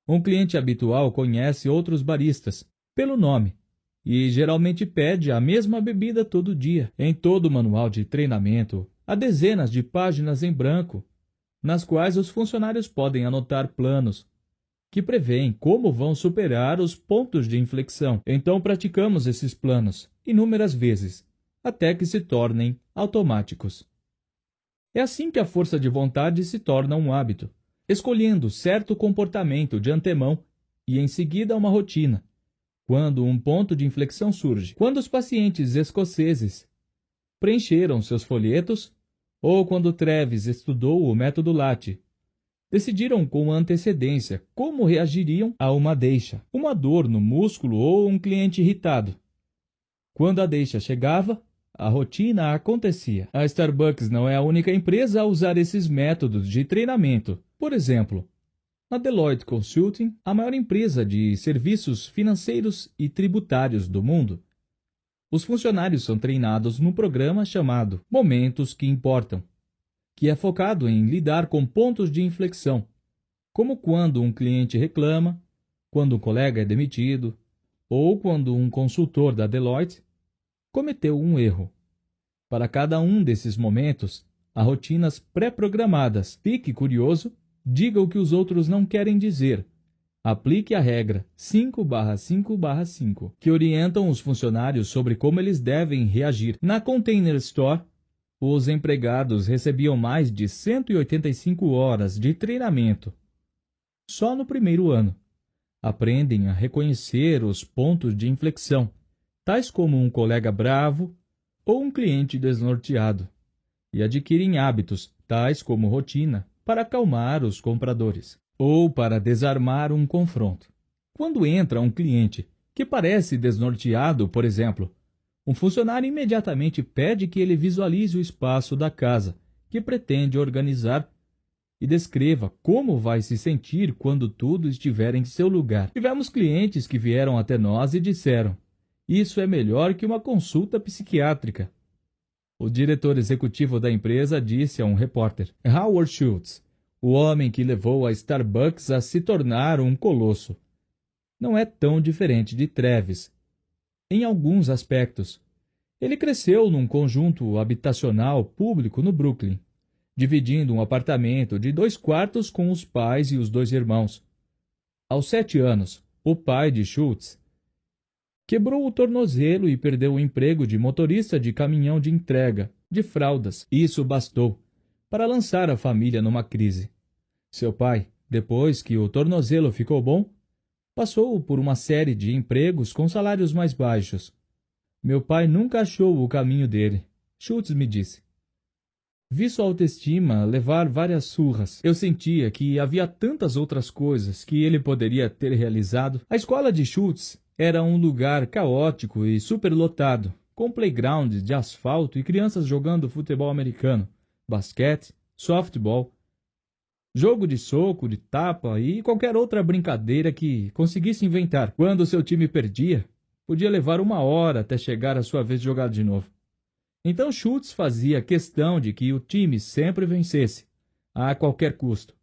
Um cliente habitual conhece outros baristas pelo nome e geralmente pede a mesma bebida todo dia. Em todo o manual de treinamento, há dezenas de páginas em branco, nas quais os funcionários podem anotar planos que prevêem como vão superar os pontos de inflexão. Então praticamos esses planos inúmeras vezes, até que se tornem automáticos. É assim que a força de vontade se torna um hábito, escolhendo certo comportamento de antemão e em seguida uma rotina. Quando um ponto de inflexão surge, quando os pacientes escoceses preencheram seus folhetos, ou quando Treves estudou o método Latte, decidiram com antecedência como reagiriam a uma deixa, uma dor no músculo ou um cliente irritado. Quando a deixa chegava, a rotina acontecia. A Starbucks não é a única empresa a usar esses métodos de treinamento. Por exemplo, a Deloitte Consulting, a maior empresa de serviços financeiros e tributários do mundo, os funcionários são treinados num programa chamado Momentos que Importam, que é focado em lidar com pontos de inflexão, como quando um cliente reclama, quando um colega é demitido, ou quando um consultor da Deloitte cometeu um erro. Para cada um desses momentos, há rotinas pré-programadas. Fique curioso, diga o que os outros não querem dizer. Aplique a regra 5/5/5, que orientam os funcionários sobre como eles devem reagir. Na Container Store, os empregados recebiam mais de 185 horas de treinamento. Só no primeiro ano. Aprendem a reconhecer os pontos de inflexão, tais como um colega bravo ou um cliente desnorteado, e adquirem hábitos, tais como rotina, para acalmar os compradores, ou para desarmar um confronto. Quando entra um cliente que parece desnorteado, por exemplo, um funcionário imediatamente pede que ele visualize o espaço da casa que pretende organizar e descreva como vai se sentir quando tudo estiver em seu lugar. Tivemos clientes que vieram até nós e disseram: "Isso é melhor que uma consulta psiquiátrica." O diretor executivo da empresa disse a um repórter: "Howard Schultz, o homem que levou a Starbucks a se tornar um colosso, não é tão diferente de Treves em alguns aspectos. Ele cresceu num conjunto habitacional público no Brooklyn, dividindo um apartamento de 2 quartos com os pais e os 2 irmãos. Aos 7 anos, o pai de Schultz quebrou o tornozelo e perdeu o emprego de motorista de caminhão de entrega de fraldas. Isso bastou para lançar a família numa crise. Seu pai, depois que o tornozelo ficou bom, passou por uma série de empregos com salários mais baixos. Meu pai nunca achou o caminho dele", Schultz me disse. "Vi sua autoestima levar várias surras. Eu sentia que havia tantas outras coisas que ele poderia ter realizado." A escola de Schultz era um lugar caótico e superlotado, com playground de asfalto e crianças jogando futebol americano, basquete, softball, jogo de soco, de tapa e qualquer outra brincadeira que conseguisse inventar. Quando seu time perdia, podia levar 1 hora até chegar a sua vez de jogar de novo. Então Schultz fazia questão de que o time sempre vencesse, a qualquer custo.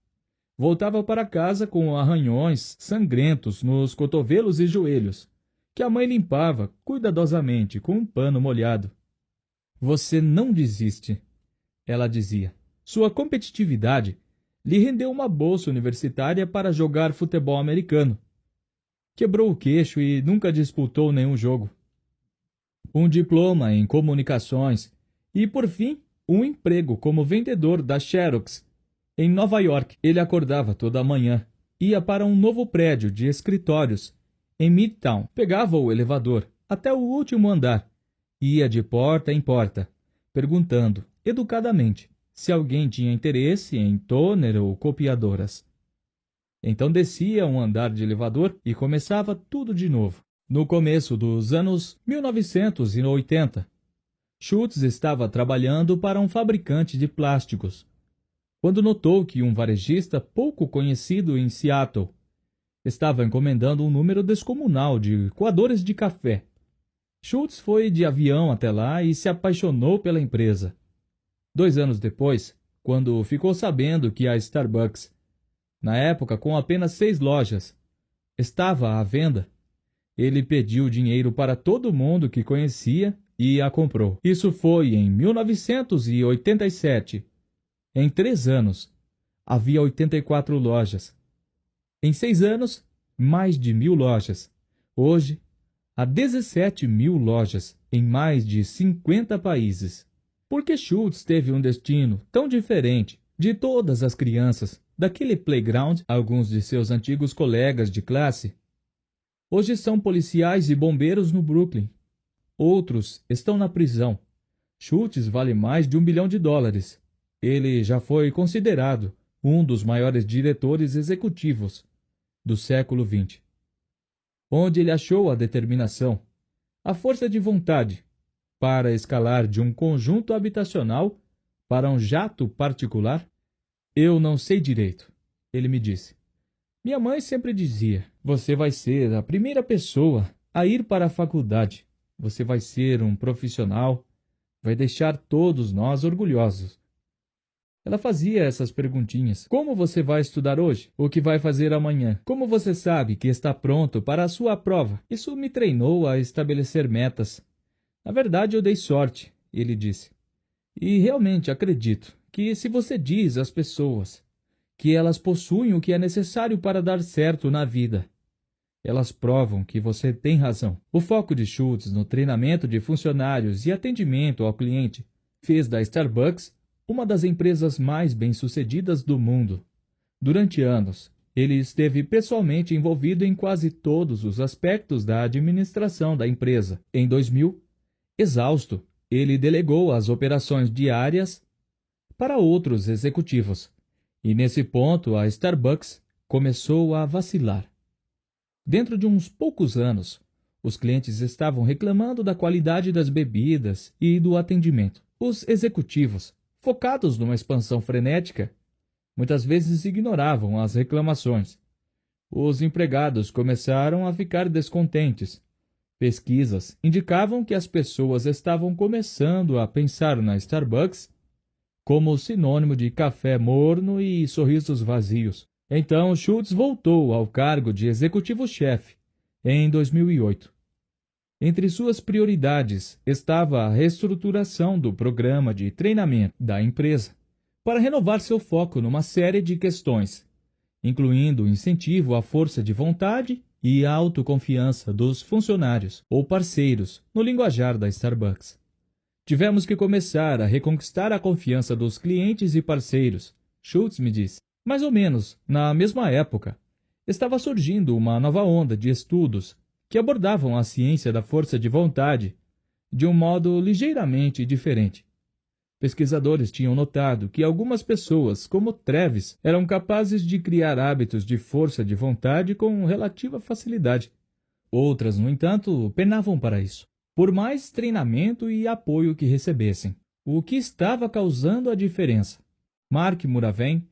Voltava para casa com arranhões sangrentos nos cotovelos e joelhos, que a mãe limpava cuidadosamente com um pano molhado. "Você não desiste", ela dizia. Sua competitividade lhe rendeu uma bolsa universitária para jogar futebol americano. Quebrou o queixo e nunca disputou nenhum jogo. Um diploma em comunicações e, por fim, um emprego como vendedor da Xerox em Nova York. Ele acordava toda manhã, ia para um novo prédio de escritórios em Midtown, pegava o elevador até o último andar, ia de porta em porta, perguntando educadamente se alguém tinha interesse em toner ou copiadoras. Então descia um andar de elevador e começava tudo de novo. No começo dos anos 1980, Schultz estava trabalhando para um fabricante de plásticos, quando notou que um varejista pouco conhecido em Seattle estava encomendando um número descomunal de coadores de café. Schultz foi de avião até lá e se apaixonou pela empresa. 2 anos depois, quando ficou sabendo que a Starbucks, na época com apenas 6 lojas, estava à venda, ele pediu dinheiro para todo mundo que conhecia e a comprou. Isso foi em 1987. Em 3 anos, havia 84 lojas. Em 6 anos, mais de 1.000 lojas. Hoje, há 17.000 lojas em mais de 50 países. Por que Schultz teve um destino tão diferente de todas as crianças daquele playground? Alguns de seus antigos colegas de classe hoje são policiais e bombeiros no Brooklyn. Outros estão na prisão. Schultz vale mais de $1 bilhão. Ele já foi considerado um dos maiores diretores executivos do século XX. Onde ele achou a determinação, a força de vontade, para escalar de um conjunto habitacional para um jato particular? Eu não sei direito, ele me disse. Minha mãe sempre dizia, você vai ser a primeira pessoa a ir para a faculdade. Você vai ser um profissional, vai deixar todos nós orgulhosos. Ela fazia essas perguntinhas. Como você vai estudar hoje? O que vai fazer amanhã? Como você sabe que está pronto para a sua prova? Isso me treinou a estabelecer metas. Na verdade, eu dei sorte, ele disse. E realmente acredito que se você diz às pessoas que elas possuem o que é necessário para dar certo na vida, elas provam que você tem razão. O foco de Schultz no treinamento de funcionários e atendimento ao cliente fez da Starbucks uma das empresas mais bem-sucedidas do mundo. Durante anos, ele esteve pessoalmente envolvido em quase todos os aspectos da administração da empresa. Em 2000, exausto, ele delegou as operações diárias para outros executivos. E nesse ponto, a Starbucks começou a vacilar. Dentro de uns poucos anos, os clientes estavam reclamando da qualidade das bebidas e do atendimento. Os executivos, focados numa expansão frenética, muitas vezes ignoravam as reclamações. Os empregados começaram a ficar descontentes. Pesquisas indicavam que as pessoas estavam começando a pensar na Starbucks como sinônimo de café morno e sorrisos vazios. Então, Schultz voltou ao cargo de executivo-chefe em 2008. Entre suas prioridades estava a reestruturação do programa de treinamento da empresa para renovar seu foco numa série de questões, incluindo o incentivo à força de vontade e à autoconfiança dos funcionários ou parceiros, no linguajar da Starbucks. Tivemos que começar a reconquistar a confiança dos clientes e parceiros, Schultz me disse. Mais ou menos na mesma época, estava surgindo uma nova onda de estudos que abordavam a ciência da força de vontade de um modo ligeiramente diferente. Pesquisadores tinham notado que algumas pessoas, como Travis, eram capazes de criar hábitos de força de vontade com relativa facilidade. Outras, no entanto, penavam para isso, por mais treinamento e apoio que recebessem. O que estava causando a diferença? Mark Muraven,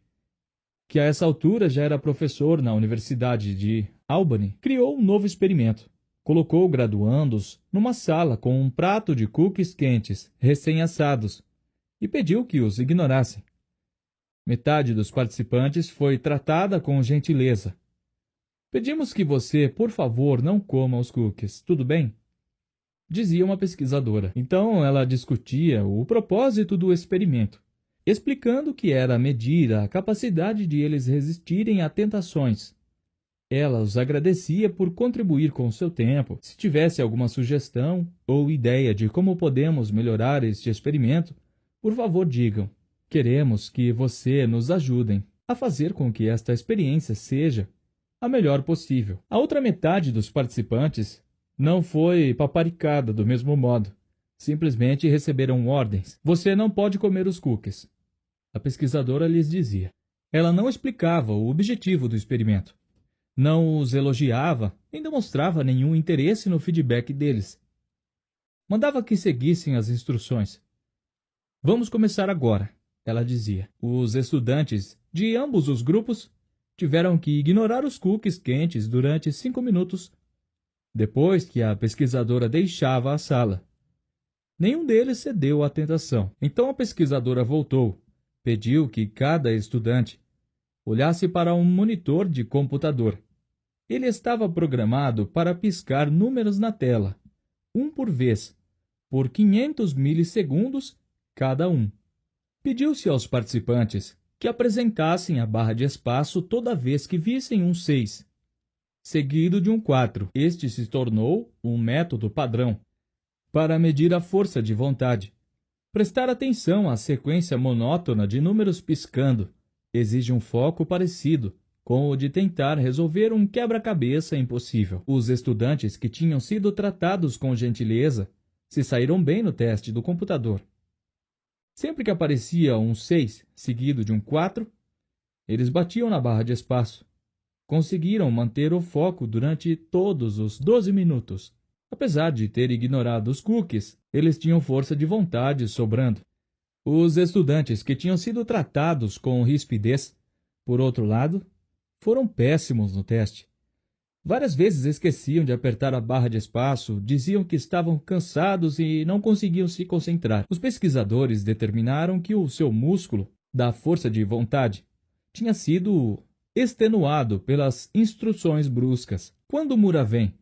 que a essa altura já era professor na Universidade de Albany, criou um novo experimento. Colocou graduandos numa sala com um prato de cookies quentes, recém-assados, e pediu que os ignorassem. Metade dos participantes foi tratada com gentileza. Pedimos que você, por favor, não coma os cookies, tudo bem? Dizia uma pesquisadora. Então ela discutia o propósito do experimento, explicando que era medir a capacidade de eles resistirem a tentações. Ela os agradecia por contribuir com o seu tempo. Se tivesse alguma sugestão ou ideia de como podemos melhorar este experimento, por favor digam. Queremos que você nos ajudem a fazer com que esta experiência seja a melhor possível. A outra metade dos participantes não foi paparicada do mesmo modo. Simplesmente receberam ordens. Você não pode comer os cookies. A pesquisadora lhes dizia. Ela não explicava o objetivo do experimento, não os elogiava, nem demonstrava nenhum interesse no feedback deles. Mandava que seguissem as instruções. Vamos começar agora, ela dizia. Os estudantes de ambos os grupos tiveram que ignorar os cookies quentes durante 5 minutos, depois que a pesquisadora deixava a sala. Nenhum deles cedeu à tentação. Então a pesquisadora voltou, pediu que cada estudante olhasse para um monitor de computador. Ele estava programado para piscar números na tela, um por vez, por 500 milissegundos cada um. Pediu-se aos participantes que apresentassem a barra de espaço toda vez que vissem um 6, seguido de um 4. Este se tornou um método padrão para medir a força de vontade. Prestar atenção à sequência monótona de números piscando exige um foco parecido com o de tentar resolver um quebra-cabeça impossível. Os estudantes que tinham sido tratados com gentileza se saíram bem no teste do computador. Sempre que aparecia um 6 seguido de um 4, eles batiam na barra de espaço. Conseguiram manter o foco durante todos os 12 minutos. Apesar de ter ignorado os cookies, eles tinham força de vontade sobrando. Os estudantes que tinham sido tratados com rispidez, por outro lado, foram péssimos no teste. Várias vezes esqueciam de apertar a barra de espaço, diziam que estavam cansados e não conseguiam se concentrar. Os pesquisadores determinaram que o seu músculo da força de vontade tinha sido extenuado pelas instruções bruscas. Quando Muraven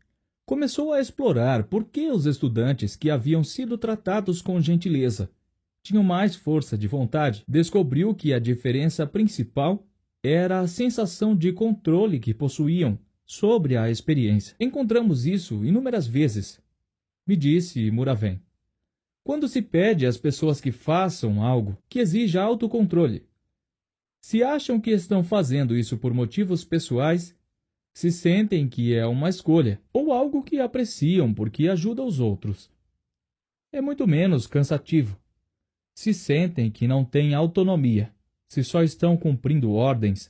começou a explorar por que os estudantes que haviam sido tratados com gentileza tinham mais força de vontade, descobriu que a diferença principal era a sensação de controle que possuíam sobre a experiência. Encontramos isso inúmeras vezes, me disse Muraven, quando se pede às pessoas que façam algo que exija autocontrole. Se acham que estão fazendo isso por motivos pessoais, se sentem que é uma escolha ou algo que apreciam porque ajuda os outros. É muito menos cansativo. Se sentem que não têm autonomia, se só estão cumprindo ordens,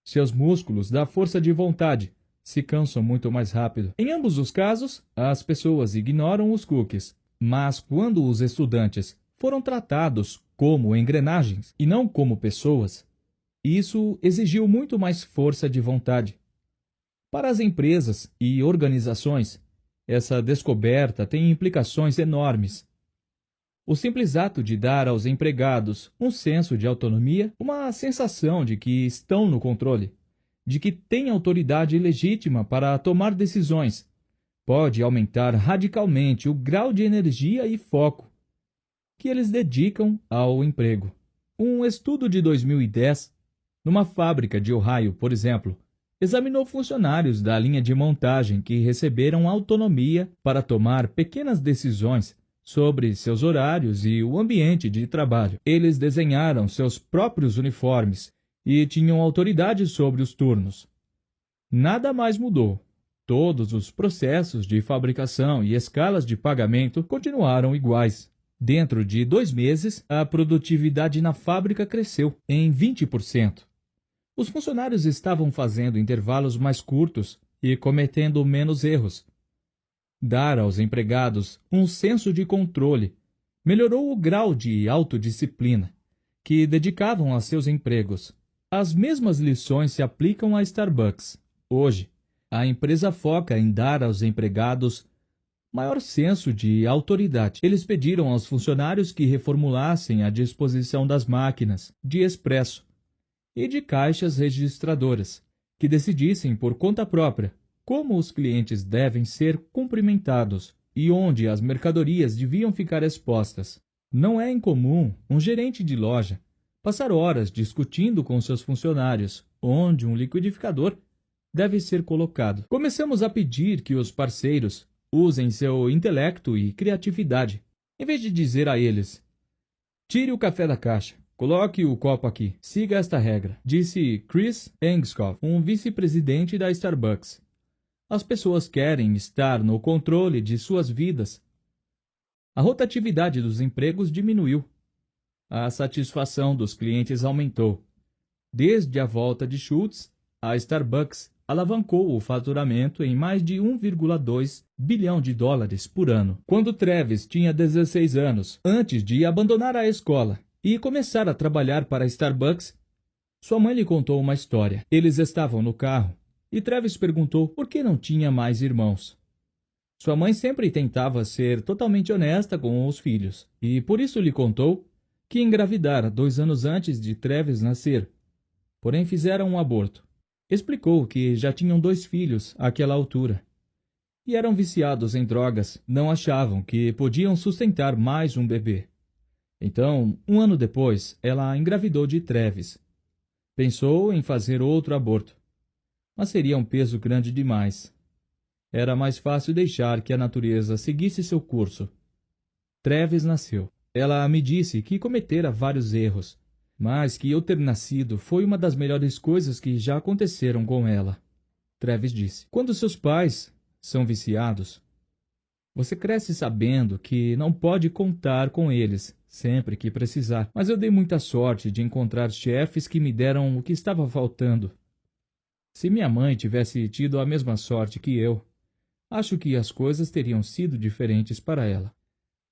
seus músculos da força de vontade se cansam muito mais rápido. Em ambos os casos, as pessoas ignoram os cookies, mas quando os estudantes foram tratados como engrenagens e não como pessoas, isso exigiu muito mais força de vontade. Para as empresas e organizações, essa descoberta tem implicações enormes. O simples ato de dar aos empregados um senso de autonomia, uma sensação de que estão no controle, de que têm autoridade legítima para tomar decisões, pode aumentar radicalmente o grau de energia e foco que eles dedicam ao emprego. Um estudo de 2010, numa fábrica de Ohio, por exemplo, examinou funcionários da linha de montagem que receberam autonomia para tomar pequenas decisões sobre seus horários e o ambiente de trabalho. Eles desenharam seus próprios uniformes e tinham autoridade sobre os turnos. Nada mais mudou. Todos os processos de fabricação e escalas de pagamento continuaram iguais. Dentro de 2 meses, a produtividade na fábrica cresceu em 20%. Os funcionários estavam fazendo intervalos mais curtos e cometendo menos erros. Dar aos empregados um senso de controle melhorou o grau de autodisciplina que dedicavam a seus empregos. As mesmas lições se aplicam à Starbucks. Hoje, a empresa foca em dar aos empregados maior senso de autoridade. Eles pediram aos funcionários que reformulassem a disposição das máquinas de expresso e de caixas registradoras, que decidissem por conta própria como os clientes devem ser cumprimentados e onde as mercadorias deviam ficar expostas. Não é incomum um gerente de loja passar horas discutindo com seus funcionários onde um liquidificador deve ser colocado. Começamos a pedir que os parceiros usem seu intelecto e criatividade, em vez de dizer a eles: tire o café da caixa, coloque o copo aqui, siga esta regra, disse Chris Engskov, um vice-presidente da Starbucks. As pessoas querem estar no controle de suas vidas. A rotatividade dos empregos diminuiu. A satisfação dos clientes aumentou. Desde a volta de Schultz, a Starbucks alavancou o faturamento em mais de 1,2 bilhão de dólares por ano. Quando Travis tinha 16 anos, antes de abandonar a escola e começar a trabalhar para a Starbucks, sua mãe lhe contou uma história. Eles estavam no carro e Travis perguntou por que não tinha mais irmãos. Sua mãe sempre tentava ser totalmente honesta com os filhos e por isso lhe contou que engravidara 2 anos antes de Travis nascer, porém fizeram um aborto. Explicou que já tinham 2 filhos àquela altura e eram viciados em drogas, não achavam que podiam sustentar mais um bebê. Então, 1 ano depois, ela engravidou de Travis. Pensou em fazer outro aborto, mas seria um peso grande demais. Era mais fácil deixar que a natureza seguisse seu curso. Travis nasceu. Ela me disse que cometera vários erros, mas que eu ter nascido foi uma das melhores coisas que já aconteceram com ela. Travis disse: quando seus pais são viciados, você cresce sabendo que não pode contar com eles sempre que precisar. Mas eu dei muita sorte de encontrar chefes que me deram o que estava faltando. Se minha mãe tivesse tido a mesma sorte que eu, acho que as coisas teriam sido diferentes para ela.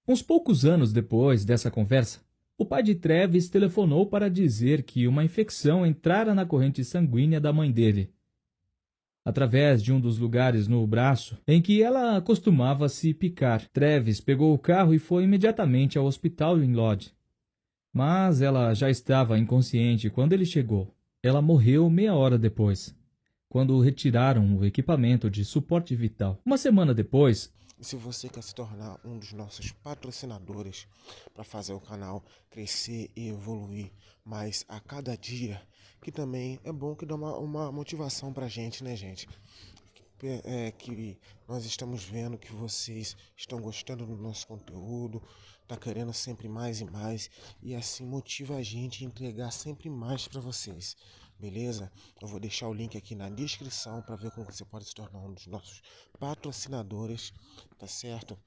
Uns poucos anos depois dessa conversa, o pai de Travis telefonou para dizer que uma infecção entrara na corrente sanguínea da mãe dele, através de um dos lugares no braço em que ela costumava se picar. Travis pegou o carro e foi imediatamente ao hospital em Lodge. Mas ela já estava inconsciente quando ele chegou. Ela morreu meia hora depois, quando retiraram o equipamento de suporte vital. Uma semana depois, E se você quer se tornar um dos nossos patrocinadores para fazer o canal crescer e evoluir mais a cada dia, que também é bom que dá uma motivação para a gente, né, gente? Que nós estamos vendo que vocês estão gostando do nosso conteúdo, tá querendo sempre mais e mais, e assim motiva a gente a entregar sempre mais para vocês, beleza? Eu vou deixar o link aqui na descrição para ver como você pode se tornar um dos nossos patrocinadores, tá certo?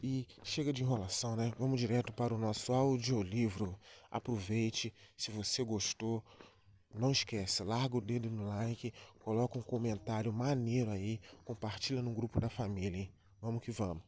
E chega de enrolação, né? Vamos direto para o nosso audiolivro. Aproveite, se você gostou, não esquece, larga o dedo no like, coloca um comentário maneiro aí, compartilha no grupo da família, hein? Vamos que vamos.